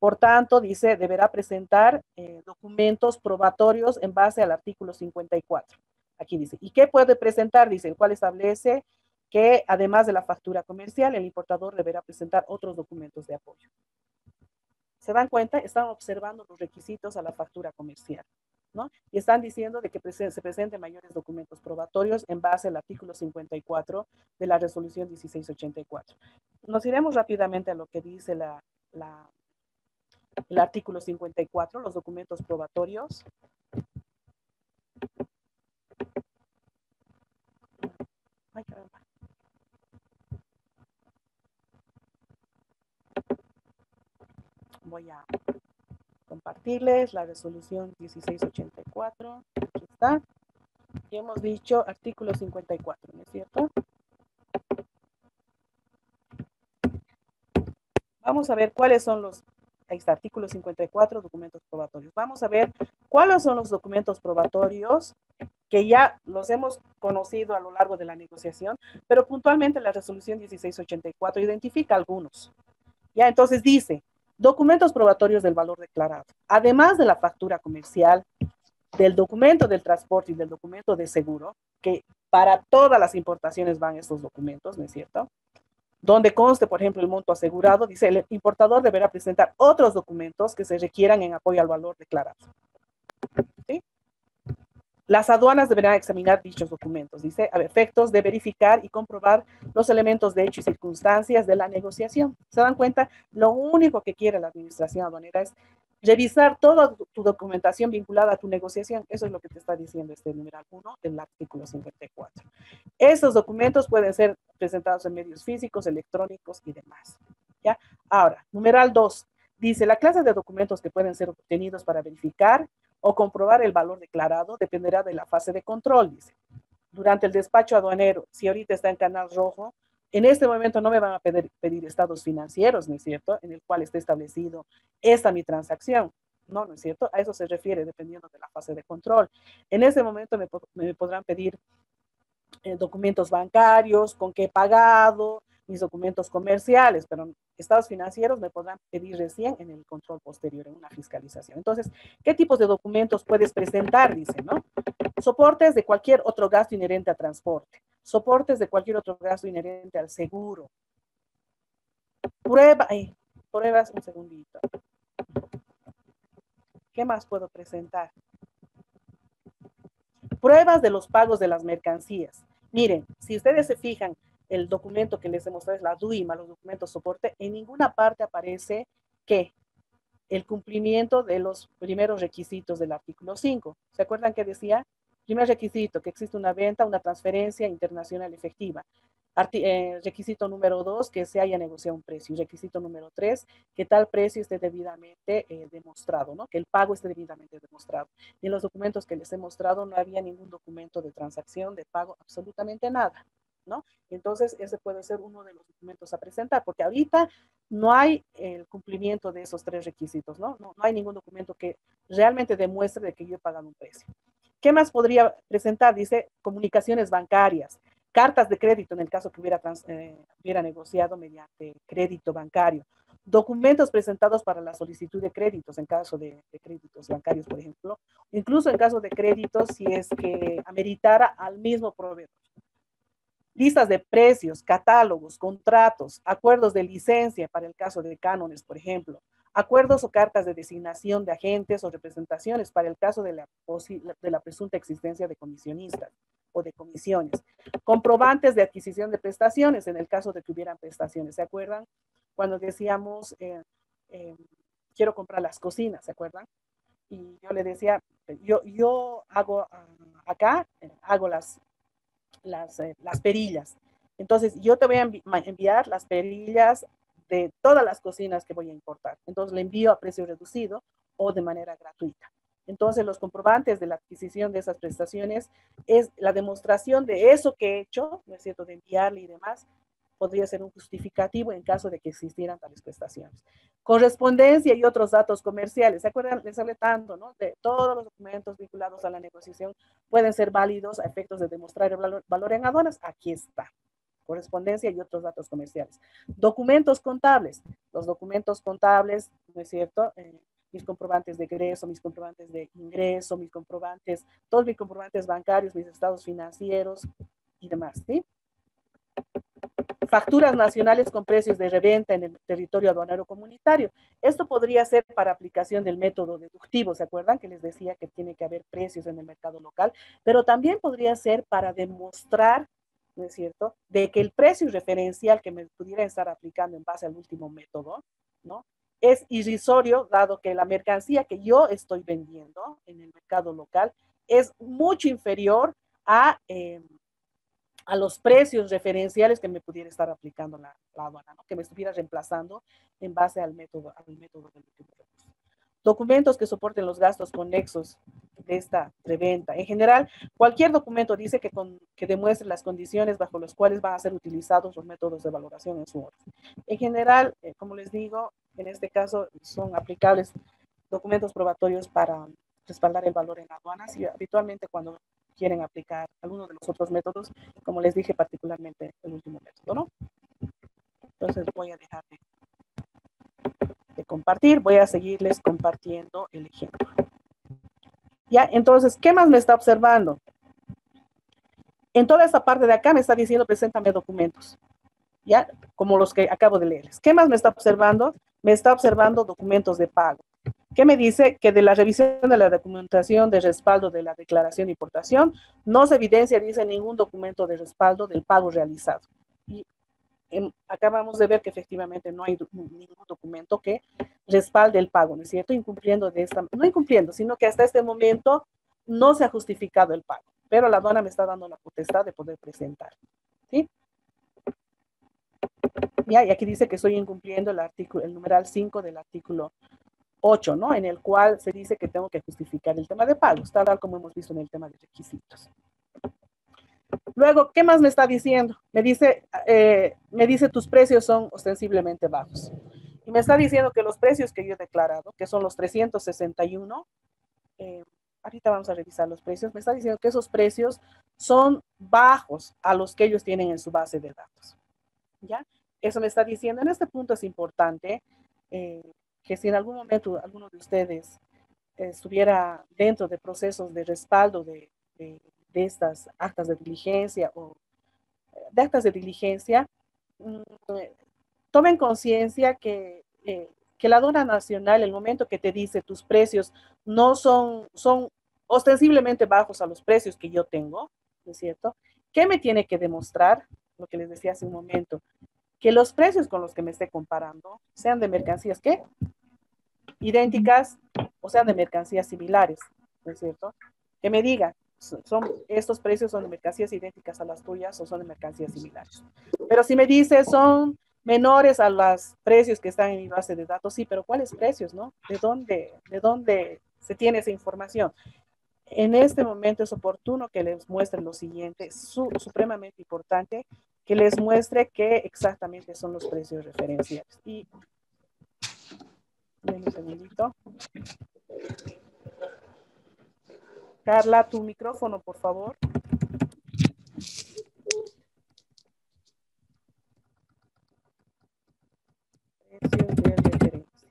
Por tanto, dice, deberá presentar documentos probatorios en base al artículo 54. Aquí dice, ¿y qué puede presentar? Dice, el cual establece que además de la factura comercial, el importador deberá presentar otros documentos de apoyo. ¿Se dan cuenta? Están observando los requisitos a la factura comercial, ¿no? Y están diciendo de que se presenten mayores documentos probatorios en base al artículo 54 de la resolución 1684. Nos iremos rápidamente a lo que dice el artículo 54, los documentos probatorios. Ay, caramba. Voy a compartirles la resolución 1684. Aquí está. Y hemos dicho artículo 54, ¿no es cierto? Vamos a ver cuáles son los, ahí está, artículo 54, documentos probatorios. Vamos a ver cuáles son los documentos probatorios que ya los hemos conocido a lo largo de la negociación, pero puntualmente la resolución 1684 identifica algunos. Ya, entonces dice, documentos probatorios del valor declarado. Además de la factura comercial, del documento del transporte y del documento de seguro, que para todas las importaciones van estos documentos, ¿no es cierto? Donde conste, por ejemplo, el monto asegurado, dice, el importador deberá presentar otros documentos que se requieran en apoyo al valor declarado. ¿Sí? Las aduanas deberán examinar dichos documentos, dice, a efectos de verificar y comprobar los elementos de hecho y circunstancias de la negociación. ¿Se dan cuenta? Lo único que quiere la administración aduanera es revisar toda tu documentación vinculada a tu negociación. Eso es lo que te está diciendo este numeral 1 del artículo 54. Esos documentos pueden ser presentados en medios físicos, electrónicos y demás. ¿Ya? Ahora, numeral 2. Dice, la clase de documentos que pueden ser obtenidos para verificar o comprobar el valor declarado dependerá de la fase de control, dice. Durante el despacho aduanero, si ahorita está en canal rojo, en este momento no me van a pedir estados financieros, ¿no es cierto?, en el cual esté establecido esta mi transacción. No, ¿no es cierto? A eso se refiere dependiendo de la fase de control. En ese momento me podrán pedir documentos bancarios, con qué he pagado, mis documentos comerciales, pero estados financieros me podrán pedir recién en el control posterior, en una fiscalización. Entonces, ¿qué tipos de documentos puedes presentar? Dice, ¿no? Soportes de cualquier otro gasto inherente a transporte, soportes de cualquier otro gasto inherente al seguro. Pruebas, un segundito. ¿Qué más puedo presentar? Pruebas de los pagos de las mercancías. Miren, si ustedes se fijan, el documento que les he mostrado es la DUIMA, los documentos soporte, en ninguna parte aparece que el cumplimiento de los primeros requisitos del artículo 5. ¿Se acuerdan que decía? Primer requisito, que existe una venta, una transferencia internacional efectiva. Requisito número 2, que se haya negociado un precio. Requisito número 3, que tal precio esté debidamente demostrado, ¿no? Que el pago esté debidamente demostrado. Y en los documentos que les he mostrado no había ningún documento de transacción, de pago, absolutamente nada, ¿no? Entonces, ese puede ser uno de los documentos a presentar, porque ahorita no hay el cumplimiento de esos 3 requisitos, ¿no? No hay ningún documento que realmente demuestre de que yo he pagado un precio. ¿Qué más podría presentar? Dice, comunicaciones bancarias, cartas de crédito en el caso que hubiera negociado mediante crédito bancario, documentos presentados para la solicitud de créditos en caso de créditos bancarios, por ejemplo, incluso en caso de créditos si es que ameritara al mismo proveedor. Listas de precios, catálogos, contratos, acuerdos de licencia para el caso de cánones, por ejemplo, acuerdos o cartas de designación de agentes o representaciones para el caso de la presunta existencia de comisionistas o de comisiones, comprobantes de adquisición de prestaciones en el caso de que hubieran prestaciones. ¿Se acuerdan? Cuando decíamos, quiero comprar las cocinas, ¿se acuerdan? Y yo le decía, yo hago acá, hago las perillas. Entonces, yo te voy a enviar las perillas de todas las cocinas que voy a importar. Entonces, le envío a precio reducido o de manera gratuita. Entonces, los comprobantes de la adquisición de esas prestaciones es la demostración de eso que he hecho, ¿no es cierto?, de enviarle y demás. Podría ser un justificativo en caso de que existieran tales prestaciones. Correspondencia y otros datos comerciales. ¿Se acuerdan? Les hablé tanto, ¿no? De todos los documentos vinculados a la negociación pueden ser válidos a efectos de demostrar el valor en aduanas. Aquí está. correspondencia y otros datos comerciales. Documentos contables. Los documentos contables, ¿no es cierto? Mis comprobantes de egreso, mis comprobantes de ingreso, mis comprobantes, todos mis comprobantes bancarios, mis estados financieros y demás, ¿sí? Facturas nacionales con precios de reventa en el territorio aduanero comunitario. Esto podría ser para aplicación del método deductivo, ¿se acuerdan? Que les decía que tiene que haber precios en el mercado local, pero también podría ser para demostrar, ¿no es cierto?, de que el precio referencial que me pudiera estar aplicando en base al último método, ¿no?, es irrisorio, dado que la mercancía que yo estoy vendiendo en el mercado local es mucho inferior a los precios referenciales que me pudiera estar aplicando la aduana, ¿no?, que me estuviera reemplazando en base al método del último recurso. Documentos que soporten los gastos conexos de esta reventa. En general, cualquier documento dice que demuestre las condiciones bajo las cuales van a ser utilizados los métodos de valoración en su orden. En general, como les digo, en este caso son aplicables documentos probatorios para respaldar el valor en aduanas y habitualmente cuando quieren aplicar algunos de los otros métodos, como les dije, particularmente el último método, ¿no? Entonces voy a dejar de compartir, voy a seguirles compartiendo el ejemplo. Ya, entonces, ¿qué más me está observando? En toda esta parte de acá me está diciendo, preséntame documentos, ya, como los que acabo de leerles. ¿Qué más me está observando? Me está observando documentos de pago. ¿Qué me dice? Que de la revisión de la documentación de respaldo de la declaración de importación no se evidencia, dice, ningún documento de respaldo del pago realizado. Y acabamos de ver que efectivamente no hay ningún documento que respalde el pago, ¿no es cierto? No incumpliendo, sino que hasta este momento no se ha justificado el pago, pero la aduana me está dando la potestad de poder presentar, ¿sí? Ya, y aquí dice que estoy incumpliendo el numeral 5 del artículo 8, ¿no? En el cual se dice que tengo que justificar el tema de pagos, tal como hemos visto en el tema de requisitos. Luego, ¿qué más me está diciendo? Me dice tus precios son ostensiblemente bajos. Y me está diciendo que los precios que yo he declarado, que son los 361, ahorita vamos a revisar los precios, me está diciendo que esos precios son bajos a los que ellos tienen en su base de datos. ¿Ya? Eso me está diciendo. En este punto es importante que si en algún momento alguno de ustedes estuviera dentro de procesos de respaldo de estas actas de diligencia o de actas de diligencia, tomen conciencia que la aduana nacional, el momento que te dice tus precios no son ostensiblemente bajos a los precios que yo tengo, ¿no es cierto? ¿Qué me tiene que demostrar? Lo que les decía hace un momento, que los precios con los que me esté comparando sean de mercancías, ¿qué? Idénticas o sean de mercancías similares, ¿no es cierto? Que me digan, estos precios son de mercancías idénticas a las tuyas o son de mercancías similares. Pero si me dice son menores a los precios que están en mi base de datos, sí, pero ¿cuáles precios, no? ¿De dónde se tiene esa información? En este momento es oportuno que les muestre lo siguiente, supremamente importante, que les muestre qué exactamente son los precios referenciales. Y un segundito. Carla, tu micrófono, por favor. Precios de referencia.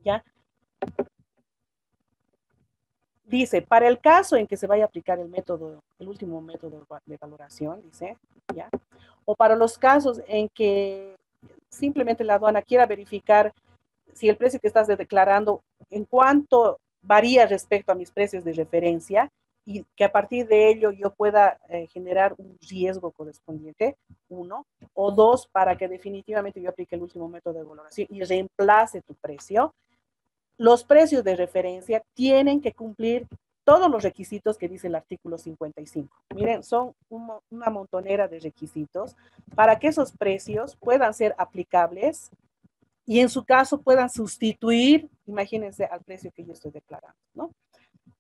¿Ya? Dice, para el caso en que se vaya a aplicar el último método de valoración, dice, ¿ya? O para los casos en que simplemente la aduana quiera verificar si el precio que estás declarando en cuánto varía respecto a mis precios de referencia y que a partir de ello yo pueda generar un riesgo correspondiente, 1, o 2, para que definitivamente yo aplique el último método de valoración y reemplace tu precio. Los precios de referencia tienen que cumplir todos los requisitos que dice el artículo 55. Miren, son una montonera de requisitos para que esos precios puedan ser aplicables y en su caso puedan sustituir, imagínense, al precio que yo estoy declarando, ¿no?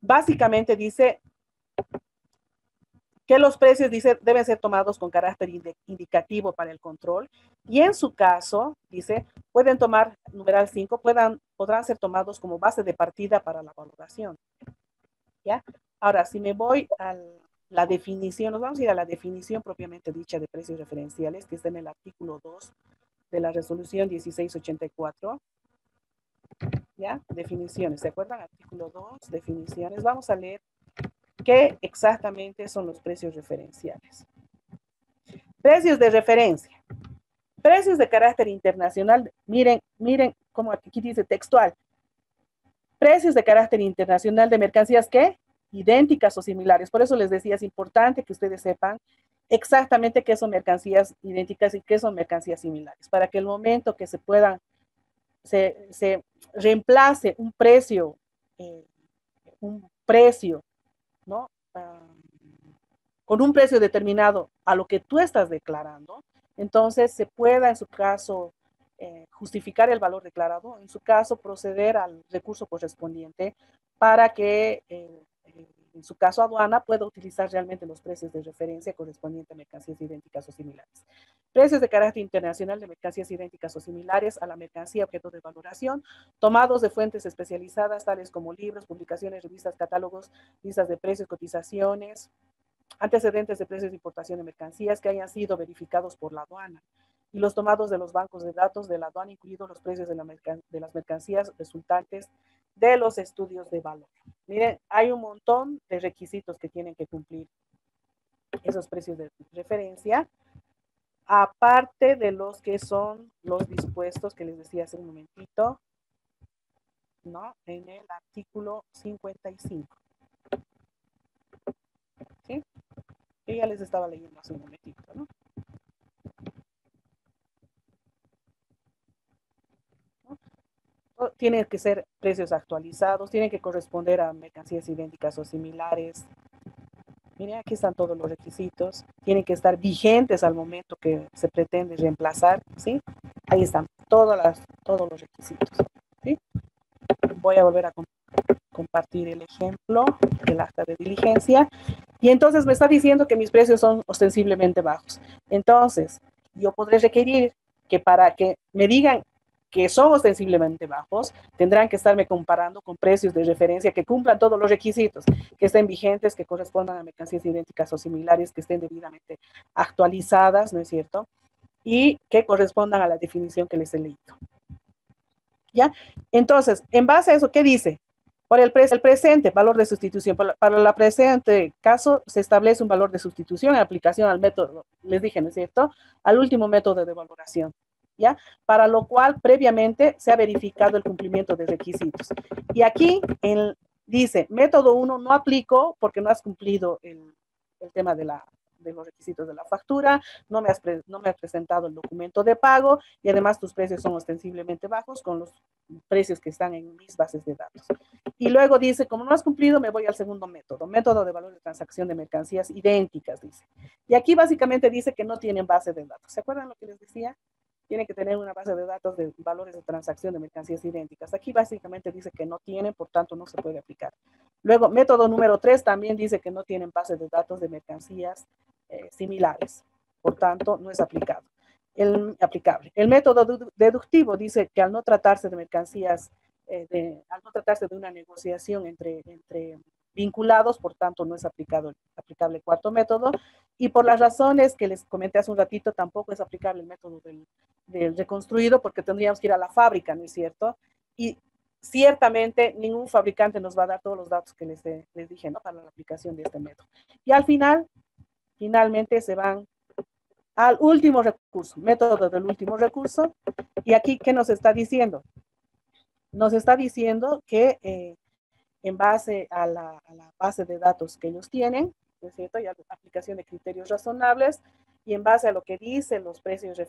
Básicamente dice que los precios, dice, deben ser tomados con carácter indicativo para el control y en su caso, dice, pueden tomar, numeral 5, podrán ser tomados como base de partida para la valoración. ¿Ya? Ahora, si me voy la definición, nos vamos a ir a la definición propiamente dicha de precios referenciales, que está en el artículo 2 de la resolución 1684. ¿Ya? Definiciones, ¿se acuerdan? Artículo 2, definiciones. Vamos a leer qué exactamente son los precios referenciales. Precios de referencia. Precios de carácter internacional. Miren cómo aquí dice textual. Precios de carácter internacional de mercancías, ¿qué? Idénticas o similares. Por eso les decía, es importante que ustedes sepan exactamente qué son mercancías idénticas y qué son mercancías similares, para que el momento que se puedan, se reemplace un precio, ¿no? Con un precio determinado a lo que tú estás declarando, entonces se pueda en su caso justificar el valor declarado, en su caso proceder al recurso correspondiente para que en su caso aduana pueda utilizar realmente los precios de referencia correspondientes a mercancías idénticas o similares. Precios de carácter internacional de mercancías idénticas o similares a la mercancía objeto de valoración, tomados de fuentes especializadas tales como libros, publicaciones, revistas, catálogos, listas de precios, cotizaciones, antecedentes de precios de importación de mercancías que hayan sido verificados por la aduana y los tomados de los bancos de datos de la aduana, incluidos los precios de las mercancías resultantes de los estudios de valor. Miren, hay un montón de requisitos que tienen que cumplir esos precios de referencia, aparte de los que son los dispuestos que les decía hace un momentito, ¿no? En el artículo 55. ¿Sí? Que ya les estaba leyendo hace un momentito, ¿no? Tienen que ser precios actualizados, tienen que corresponder a mercancías idénticas o similares. Miren, aquí están todos los requisitos. Tienen que estar vigentes al momento que se pretende reemplazar, ¿sí? Ahí están todos los requisitos, ¿sí? Voy a volver a compartir el ejemplo del acta de diligencia. Y entonces me está diciendo que mis precios son ostensiblemente bajos. Entonces, yo podré requerir que para que me digan que son ostensiblemente bajos, tendrán que estarme comparando con precios de referencia que cumplan todos los requisitos, que estén vigentes, que correspondan a mercancías idénticas o similares, que estén debidamente actualizadas, ¿no es cierto? Y que correspondan a la definición que les he leído. ¿Ya? Entonces, en base a eso, ¿qué dice? Por el presente, valor de sustitución. Para la presente caso, se establece un valor de sustitución en aplicación al método, les dije, ¿no es cierto? Al último método de valoración. ¿Ya? Para lo cual previamente se ha verificado el cumplimiento de requisitos. Y aquí dice, método 1 no aplico porque no has cumplido el tema de los requisitos de la factura, no me has presentado el documento de pago y además tus precios son ostensiblemente bajos con los precios que están en mis bases de datos. Y luego dice, como no has cumplido, me voy al segundo método de valor de transacción de mercancías idénticas, dice. Y aquí básicamente dice que no tienen base de datos. ¿Se acuerdan lo que les decía? Tienen que tener una base de datos de valores de transacción de mercancías idénticas. Aquí básicamente dice que no tienen, por tanto no se puede aplicar. Luego, método número 3 también dice que no tienen base de datos de mercancías similares, por tanto no es aplicable. El método deductible dice que al no tratarse de mercancías, al no tratarse de una negociación entre vinculados, por tanto no es aplicable el cuarto método, y por las razones que les comenté hace un ratito, tampoco es aplicable el método del reconstruido, porque tendríamos que ir a la fábrica, ¿no es cierto? Y ciertamente ningún fabricante nos va a dar todos los datos que les dije, ¿no? Para la aplicación de este método. Y al finalmente se van al último recurso, método del último recurso, y aquí, ¿qué nos está diciendo? Nos está diciendo que en base a la base de datos que ellos tienen, ¿no es cierto? Y a la aplicación de criterios razonables, y en base a lo que dicen los precios de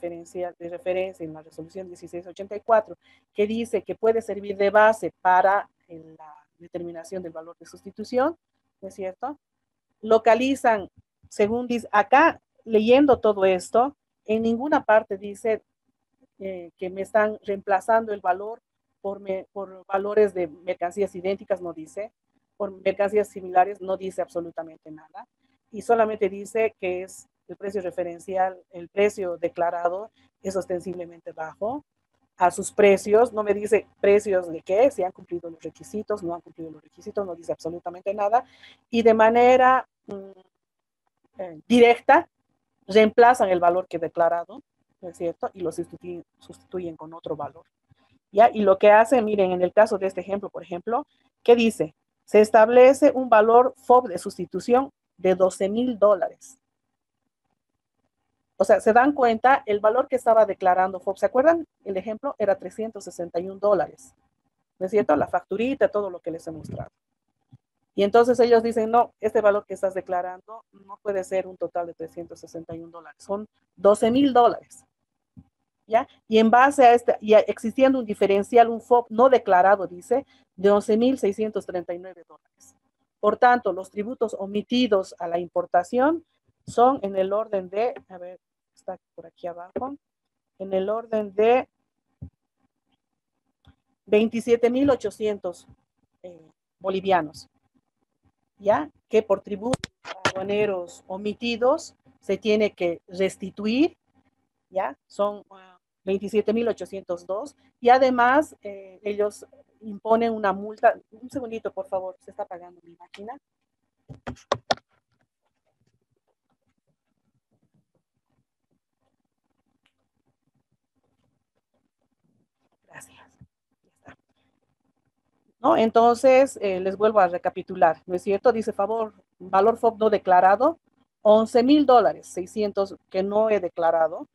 referencia en la resolución 1684, que dice que puede servir de base para la determinación del valor de sustitución, ¿no es cierto? Localizan, según dice, acá leyendo todo esto, en ninguna parte dice que me están reemplazando el valor por valores de mercancías idénticas, no dice, por mercancías similares, no dice absolutamente nada, y solamente dice que es el precio referencial, el precio declarado es ostensiblemente bajo a sus precios, no me dice precios de qué, si han cumplido los requisitos, no han cumplido los requisitos, no dice absolutamente nada, y de manera directa, reemplazan el valor que he declarado, ¿no es cierto? Y lo sustituyen con otro valor. ¿Ya? Y lo que hacen, miren, en el caso de este ejemplo, por ejemplo, ¿qué dice? Se establece un valor FOB de sustitución de $12,000. O sea, se dan cuenta, el valor que estaba declarando FOB, ¿se acuerdan? El ejemplo era $361, ¿no es cierto? La facturita, todo lo que les he mostrado. Y entonces ellos dicen, no, este valor que estás declarando no puede ser un total de $361, son $12,000. ¿Ya? Y en base a este, y existiendo un diferencial, un FOB no declarado, dice, de $11,639. Por tanto, los tributos omitidos a la importación son en el orden de, a ver, está por aquí abajo, en el orden de 27,800 bolivianos, ¿ya? Que por tributos aduaneros omitidos se tiene que restituir, ¿ya? Son 27,802 y además ellos imponen una multa. Un segundito, por favor, se está apagando mi máquina. Gracias. Ya está. ¿No? Entonces, les vuelvo a recapitular, ¿no es cierto? Dice, valor FOB no declarado, $11,600 que no he declarado,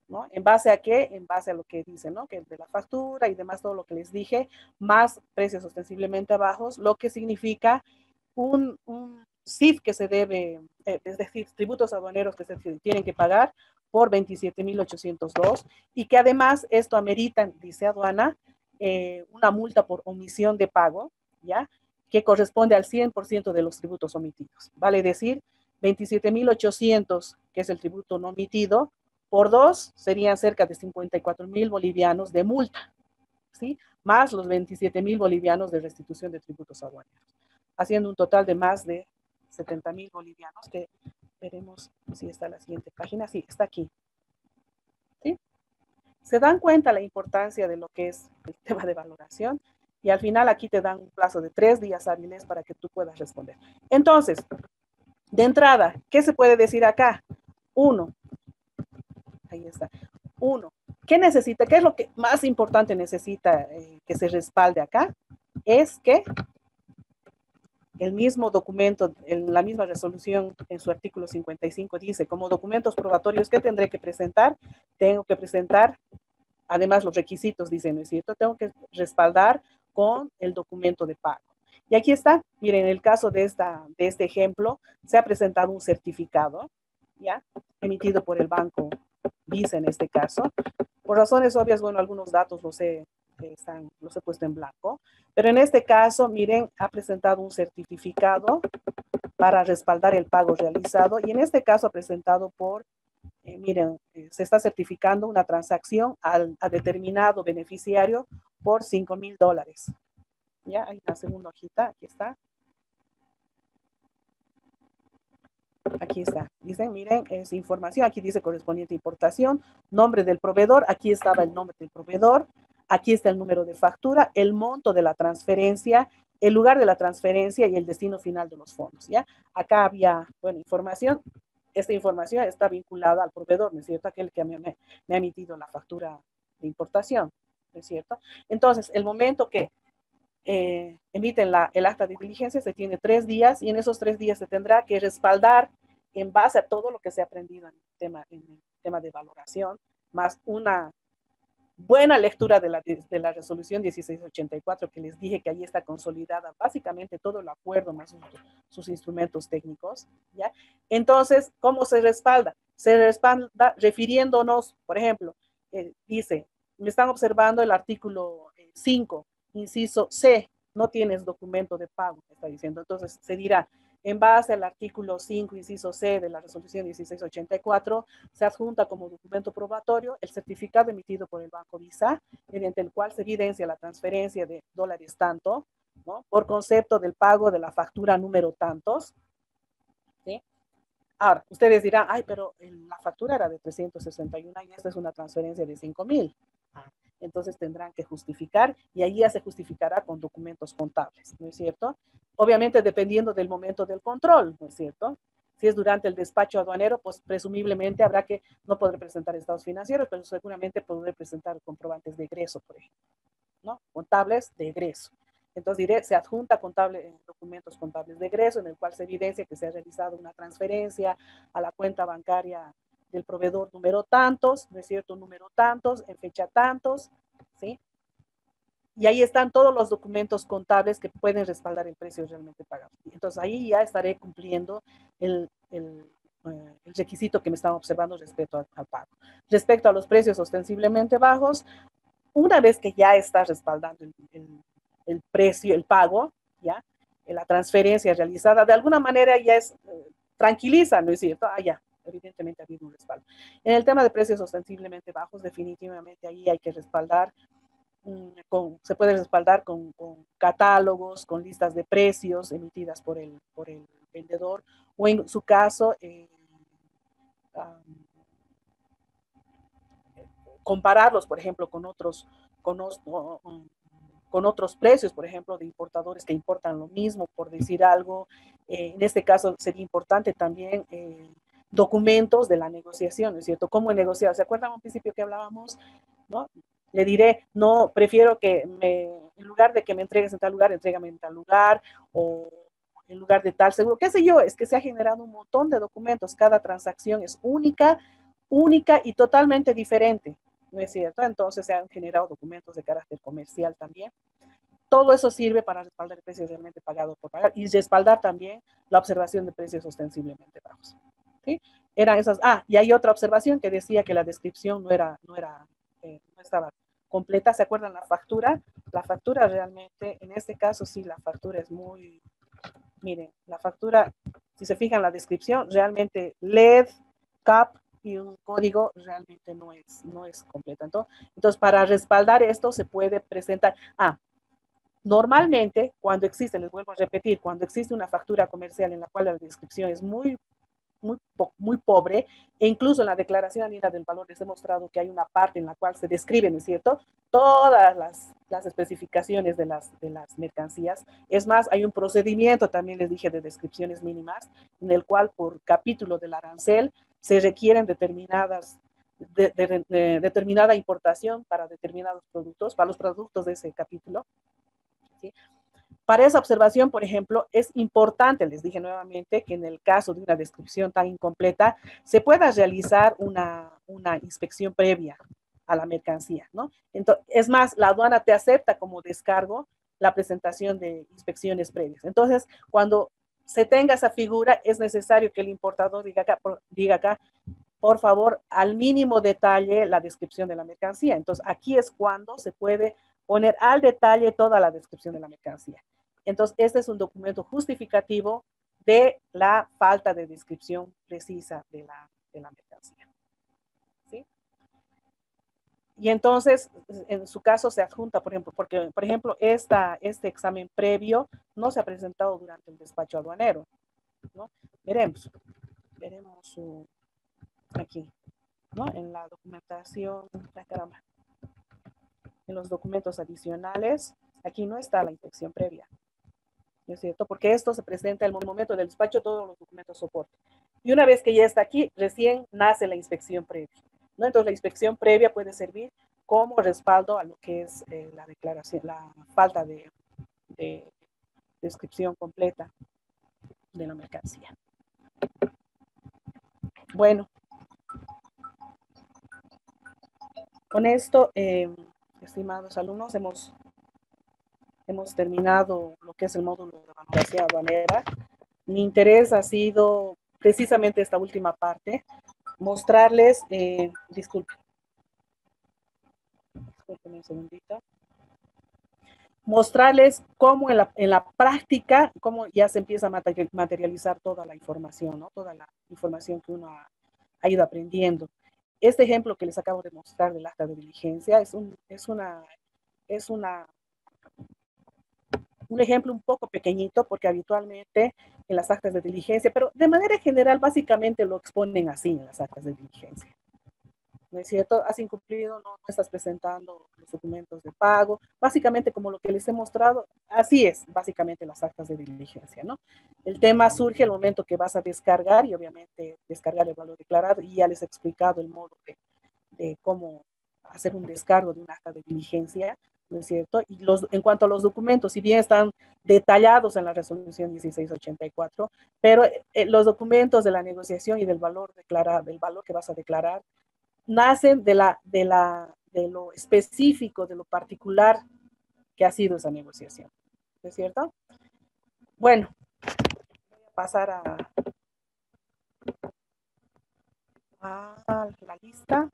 ¿no? ¿En base a qué? En base a lo que dice, ¿no? Que de la factura y demás, todo lo que les dije, más precios ostensiblemente bajos, lo que significa un CIF que se debe, es decir, tributos aduaneros que se tienen que pagar por 27,802 y que además esto amerita, dice aduana, una multa por omisión de pago, ¿ya? Que corresponde al 100% de los tributos omitidos. Vale decir, 27,800, que es el tributo no omitido, por 2 serían cerca de 54,000 bolivianos de multa, ¿sí? Más los 27,000 bolivianos de restitución de tributos aduaneros, haciendo un total de más de 70,000 bolivianos, que veremos si está en la siguiente página. Sí, está aquí. ¿Sí? Se dan cuenta la importancia de lo que es el tema de valoración y al final aquí te dan un plazo de 3 días hábiles para que tú puedas responder. Entonces, de entrada, ¿qué se puede decir acá? Uno, ahí está. Uno, ¿qué necesita? ¿Qué es lo que más importante necesita que se respalde acá? Es que el mismo documento, en la misma resolución, en su artículo 55, dice, como documentos probatorios que tendré que presentar, tengo que presentar, además los requisitos, dicen, ¿no es cierto? Tengo que respaldar con el documento de pago. Y aquí está, miren, en el caso de este ejemplo, se ha presentado un certificado, ¿ya? Emitido por el Banco Visa en este caso. Por razones obvias, bueno, algunos datos los he puesto en blanco, pero en este caso, miren, ha presentado un certificado para respaldar el pago realizado y en este caso ha presentado por, miren, se está certificando una transacción a determinado beneficiario por $5,000. Ya, hay la segunda hojita, aquí está. Aquí está, dicen, miren, es información, aquí dice correspondiente importación, nombre del proveedor, aquí estaba el nombre del proveedor, aquí está el número de factura, el monto de la transferencia, el lugar de la transferencia y el destino final de los fondos, ¿ya? Acá había, bueno, información, esta información está vinculada al proveedor, ¿no es cierto? Aquel que me ha emitido la factura de importación, ¿no es cierto? Entonces, el momento que emiten el acta de diligencia, se tiene 3 días y en esos 3 días se tendrá que respaldar en base a todo lo que se ha aprendido en el tema de valoración, más una buena lectura de la resolución 1684 que les dije que ahí está consolidada básicamente todo el acuerdo más sus instrumentos técnicos, ¿ya? Entonces, ¿cómo se respalda? Se respalda refiriéndonos, por ejemplo, dice, me están observando el artículo 5, inciso C, no tienes documento de pago, está diciendo. Entonces se dirá, en base al artículo 5, inciso C de la resolución 1684, se adjunta como documento probatorio el certificado emitido por el Banco Visa, mediante el cual se evidencia la transferencia de dólares tanto, ¿no? Por concepto del pago de la factura número tantos, ¿sí? Ahora, ustedes dirán, ay, pero la factura era de 361 y esta es una transferencia de 5,000. Entonces tendrán que justificar y ahí ya se justificará con documentos contables, ¿no es cierto? Obviamente dependiendo del momento del control, ¿no es cierto? Si es durante el despacho aduanero, pues presumiblemente habrá que no poder presentar estados financieros, pero seguramente poder presentar comprobantes de egreso, por ejemplo, ¿no? Contables de egreso. Entonces diré, se adjunta documentos contables de egreso en el cual se evidencia que se ha realizado una transferencia a la cuenta bancaria del proveedor número tantos, ¿no es cierto? Número tantos, en fecha tantos, ¿sí? Y ahí están todos los documentos contables que pueden respaldar el precio realmente pagado. Entonces ahí ya estaré cumpliendo el requisito que me están observando respecto al pago. Respecto a los precios ostensiblemente bajos, una vez que ya está respaldando el precio, el pago, ya, la transferencia realizada, de alguna manera ya es, tranquiliza, ¿no es cierto? Ah, ya, evidentemente ha habido un respaldo. En el tema de precios ostensiblemente bajos, definitivamente ahí hay que respaldar, se puede respaldar con catálogos, con listas de precios emitidas por el vendedor, o en su caso, compararlos, por ejemplo, con otros precios, por ejemplo, de importadores que importan lo mismo, por decir algo. En este caso sería importante también documentos de la negociación, ¿no es cierto? ¿Cómo he negociado? ¿Se acuerdan un principio que hablábamos? ¿No? Le diré, no, prefiero que en lugar de que me entregues en tal lugar, entrégame en tal lugar, o en lugar de tal seguro, qué sé yo, es que se ha generado un montón de documentos, cada transacción es única y totalmente diferente, ¿no es cierto? Entonces se han generado documentos de carácter comercial también. Todo eso sirve para respaldar el precio realmente pagado por pagar y respaldar también la observación de precios ostensiblemente bajos. ¿Sí? Eran esas. Ah, y hay otra observación que decía que la descripción no estaba completa. ¿Se acuerdan la factura? La factura realmente, en este caso sí, la factura es muy, miren, la factura, si se fijan la descripción, realmente LED, CAP y un código realmente no es completa. Entonces, para respaldar esto se puede presentar, normalmente cuando existe, les vuelvo a repetir, cuando existe una factura comercial en la cual la descripción es muy pobre, e incluso en la declaración anida del valor les he mostrado que hay una parte en la cual se describen, ¿no es cierto?, todas las especificaciones de las mercancías. Es más, hay un procedimiento, también les dije, de descripciones mínimas, en el cual por capítulo del arancel se requieren determinada importación para determinados productos, para los productos de ese capítulo, ¿sí? Para esa observación, por ejemplo, es importante, les dije nuevamente, que en el caso de una descripción tan incompleta, se pueda realizar una inspección previa a la mercancía, ¿no? Entonces, es más, la aduana te acepta como descargo la presentación de inspecciones previas. Entonces, cuando se tenga esa figura, es necesario que el importador diga acá, por favor, al mínimo detalle la descripción de la mercancía. Entonces, aquí es cuando se puede poner al detalle toda la descripción de la mercancía. Entonces, este es un documento justificativo de la falta de descripción precisa de la mercancía. ¿Sí? Y entonces, en su caso se adjunta, por ejemplo, porque, por ejemplo, este examen previo no se ha presentado durante el despacho aduanero, ¿no? Veremos aquí, ¿no? En la documentación, caramba, en los documentos adicionales, aquí no está la inspección previa, ¿no es cierto? Porque esto se presenta en el momento del despacho, todos los documentos soporte. Y una vez que ya está aquí, recién nace la inspección previa, ¿no? Entonces la inspección previa puede servir como respaldo a lo que es la declaración, la falta de descripción completa de la mercancía. Bueno, con esto, estimados alumnos, hemos terminado lo que es el módulo de valoración aduanera. Mi interés ha sido precisamente esta última parte, mostrarles, disculpen un segundito, mostrarles cómo en la práctica, cómo ya se empieza a materializar toda la información, ¿no? Toda la información que uno ha ido aprendiendo. Este ejemplo que les acabo de mostrar del acta de diligencia es un ejemplo un poco pequeñito, porque habitualmente en las actas de diligencia, pero de manera general básicamente lo exponen así en las actas de diligencia. ¿no es cierto? Has incumplido, no estás presentando los documentos de pago, básicamente como lo que les he mostrado, así es, básicamente las actas de diligencia, ¿no? El tema surge el momento que vas a descargar y obviamente descargar el valor declarado y ya les he explicado el modo de cómo hacer un descargo de un acta de diligencia, ¿no es cierto? Y en cuanto a los documentos, si bien están detallados en la resolución 1684, pero los documentos de la negociación y del valor declarado, del valor que vas a declarar, nacen de lo específico, de lo particular que ha sido esa negociación. ¿No es cierto? Bueno, voy a pasar a la lista.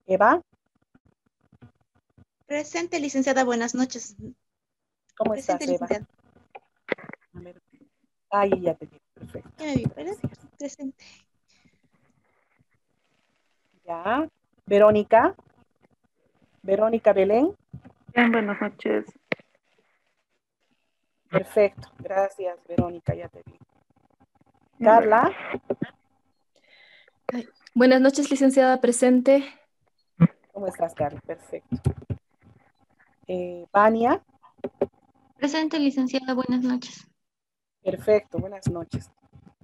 Eva, Presente, licenciada, buenas noches. ¿cómo Presente, estás, Eva? licenciada. A ver. Ahí ya te vi, perfecto. Ya me vi, ¿verdad? Presente. Ya. Verónica. Verónica Belén. Bien, buenas noches. Perfecto. Gracias, Verónica, ya te vi. Carla. Buenas noches, licenciada, presente. ¿Cómo estás, Carla? Perfecto. Vania. Presente, licenciada, buenas noches. Perfecto, buenas noches.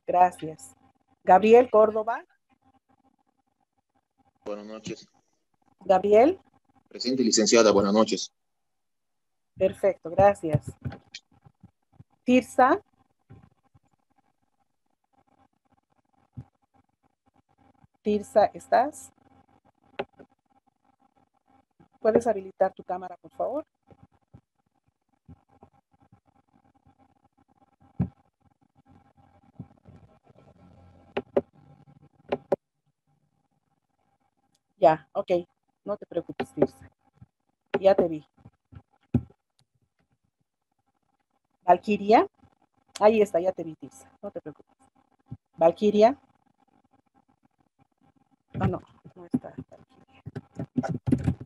Gracias. Gabriel Córdoba. Buenas noches. Gabriel. Presente, licenciada, buenas noches. Perfecto, gracias. Tirsa. Tirsa, ¿estás? ¿Puedes habilitar tu cámara, por favor? Ya, ok. No te preocupes, Tirsa. Ya te vi. Valquiria. Ahí está, ya te vi, Tirsa. No te preocupes. Valquiria. Ah, no, no está Valquiria.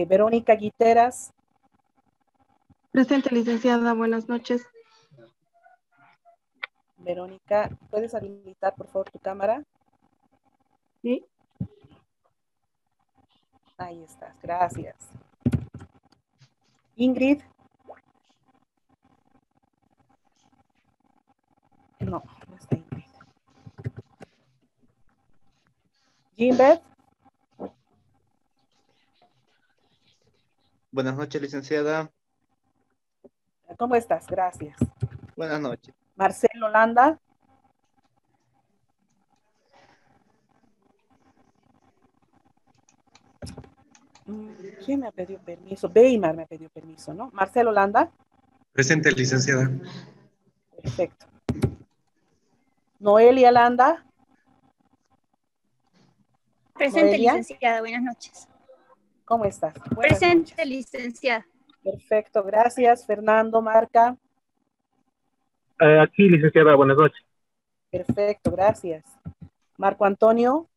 Verónica Guiteras. Presente, licenciada, buenas noches. Verónica, ¿puedes habilitar, por favor, tu cámara? Sí. Ahí estás, gracias. Ingrid. No, no está Ingrid. Gimbert. Buenas noches, licenciada. ¿Cómo estás? Gracias. Buenas noches. Marcelo Landa. ¿Quién me ha pedido permiso? Weimar me ha pedido permiso, ¿no? Marcelo Landa. Presente, licenciada. Perfecto. Noelia Landa. Presente, Noelia. licenciada. Buenas noches. ¿Cómo estás? Buenas Presente, noches. licenciada. Perfecto, gracias. Fernando Marca. Aquí, licenciada, buenas noches. Perfecto, gracias. Marco Antonio.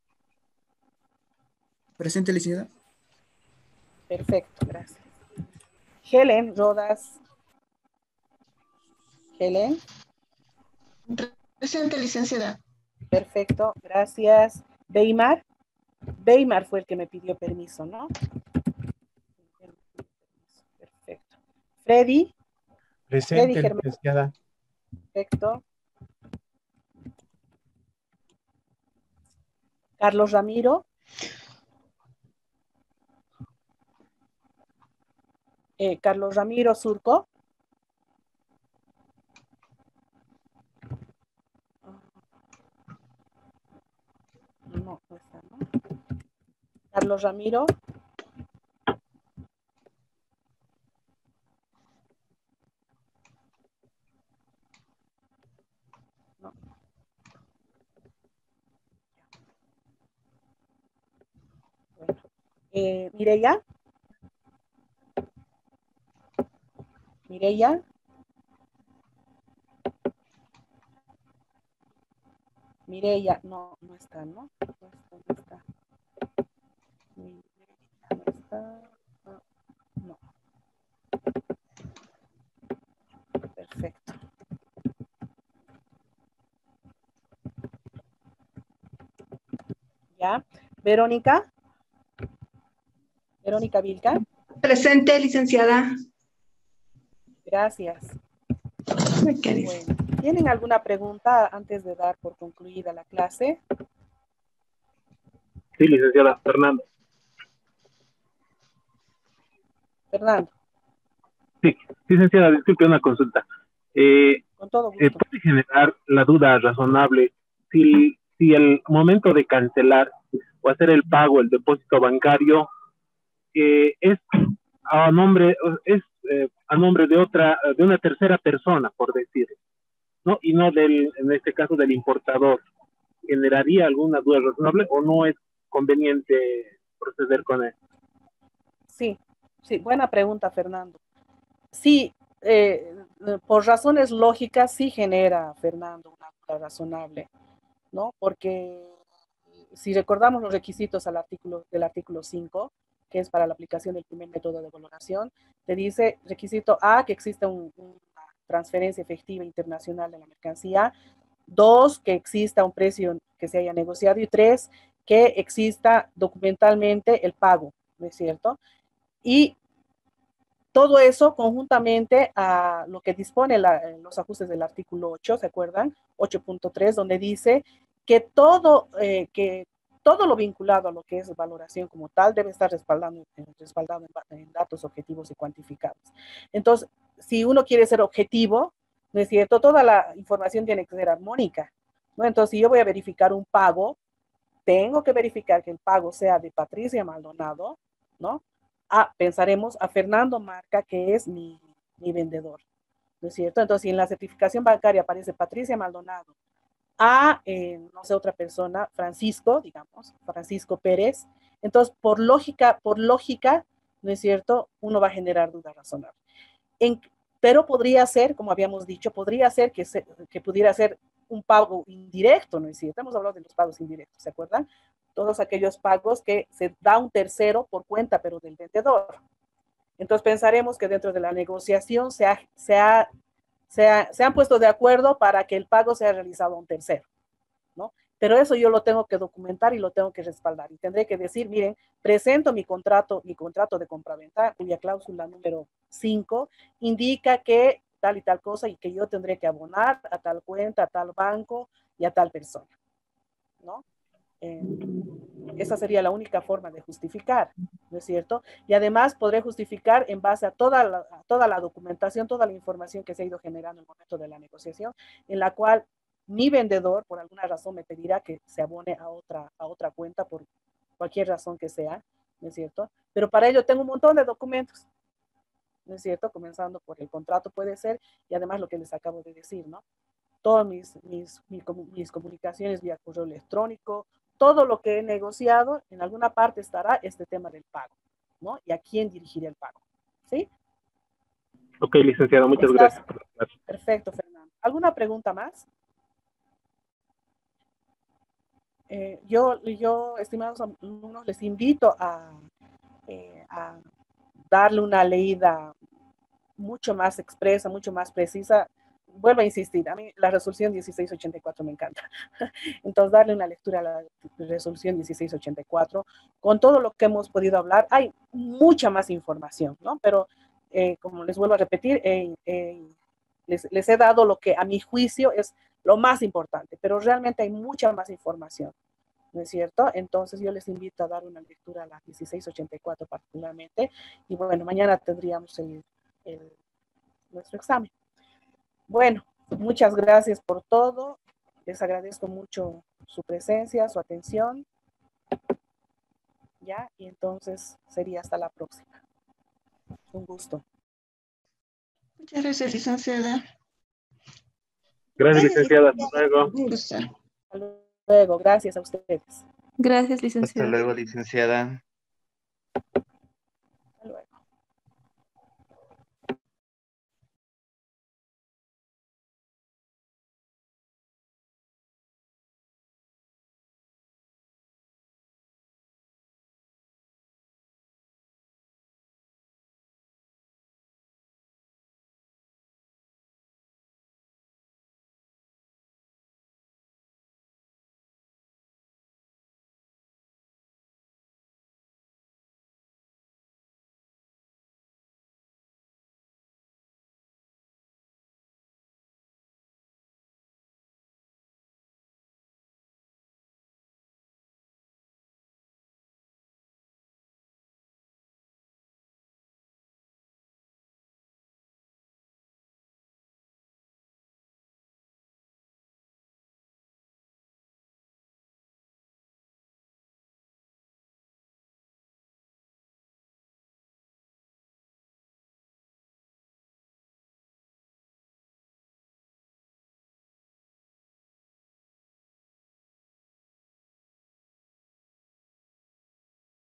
Presente, licenciada. Perfecto, gracias. Helen Rodas. Helen. Presente, licenciada. Perfecto, gracias. Weimar. Weimar fue el que me pidió permiso, ¿no? Perfecto. Freddy. Presente, Freddy licenciada. Perfecto. Carlos Ramiro. Carlos Ramiro Surco. No, no está, ¿no? Carlos Ramiro. No. Bueno. Mireya. Mireya. Mireya, no, no está, ¿no? No está, no está. Mireya, no está. No. Perfecto. Verónica. Verónica Vilca. Presente, licenciada. Gracias. Bueno, ¿tienen alguna pregunta antes de dar por concluida la clase? Sí, licenciada. Fernando. Fernando. Sí, licenciada, disculpe una consulta. Con todo gusto. Puede generar la duda razonable si el momento de cancelar o hacer el pago, el depósito bancario, es a nombre de una tercera persona, por decir, ¿no? Y no en este caso del importador. ¿Generaría alguna duda razonable o no es conveniente proceder con él? Sí, buena pregunta, Fernando. Sí, por razones lógicas sí genera, Fernando, una duda razonable, ¿no? Porque si recordamos los requisitos del artículo 5, que es para la aplicación del primer método de valoración, te dice, requisito A, que exista una transferencia efectiva internacional de la mercancía; 2, que exista un precio que se haya negociado; y 3, que exista documentalmente el pago, ¿no es cierto? Y todo eso conjuntamente a lo que dispone los ajustes del artículo 8, ¿se acuerdan? 8.3, donde dice que todo lo vinculado a lo que es valoración como tal debe estar respaldado en datos objetivos y cuantificables. Entonces, si uno quiere ser objetivo, ¿no es cierto? Toda la información tiene que ser armónica, ¿no? Entonces, si yo voy a verificar un pago, tengo que verificar que el pago sea de Patricia Maldonado, ¿no? Pensaremos a Fernando Marca, que es mi vendedor, ¿no es cierto? Entonces, si en la certificación bancaria aparece Patricia Maldonado, no sé, otra persona, Francisco Pérez, entonces, por lógica, ¿no es cierto? Uno va a generar duda razonable. Pero podría ser, como habíamos dicho, podría ser que pudiera ser un pago indirecto, ¿no es cierto? Hemos hablado de los pagos indirectos, ¿se acuerdan? Todos aquellos pagos que se da un tercero por cuenta, pero del vendedor. Entonces pensaremos que dentro de la negociación se han puesto de acuerdo para que el pago sea realizado a un tercero, ¿no? Pero eso yo lo tengo que documentar y lo tengo que respaldar. Y tendré que decir, miren, presento mi contrato de compraventa, cuya cláusula número 5 indica que tal y tal cosa, y que yo tendré que abonar a tal cuenta, a tal banco y a tal persona, ¿no? Esa sería la única forma de justificar, ¿no es cierto? Y además podré justificar en base a toda la documentación, toda la información que se ha ido generando en el momento de la negociación, en la cual mi vendedor, por alguna razón, me pedirá que se abone a otra cuenta por cualquier razón que sea, ¿no es cierto? Pero para ello tengo un montón de documentos, ¿no es cierto? Comenzando por el contrato puede ser, y además lo que les acabo de decir, ¿no? Todas mis comunicaciones vía correo electrónico, todo lo que he negociado, en alguna parte estará este tema del pago, ¿no? Y a quién dirigiré el pago, ¿sí? Ok, licenciado, muchas gracias. Perfecto, Fernando. ¿Alguna pregunta más? Yo, estimados alumnos, les invito a darle una leída mucho más expresa, mucho más precisa. Vuelvo a insistir, a mí la resolución 1684 me encanta. Entonces, darle una lectura a la resolución 1684 con todo lo que hemos podido hablar. Hay mucha más información, ¿no? Pero, como les vuelvo a repetir, les he dado lo que a mi juicio es lo más importante, pero realmente hay mucha más información, ¿no es cierto? Entonces, yo les invito a dar una lectura a la 1684 particularmente. Y bueno, mañana tendríamos nuestro examen. Bueno, muchas gracias por todo. Les agradezco mucho su presencia, su atención. ¿Ya? Y entonces sería hasta la próxima. Un gusto. Muchas gracias, licenciada. Gracias, licenciada. Hasta luego. Un gusto. Hasta luego. Gracias a ustedes. Gracias, licenciada. Hasta luego, licenciada.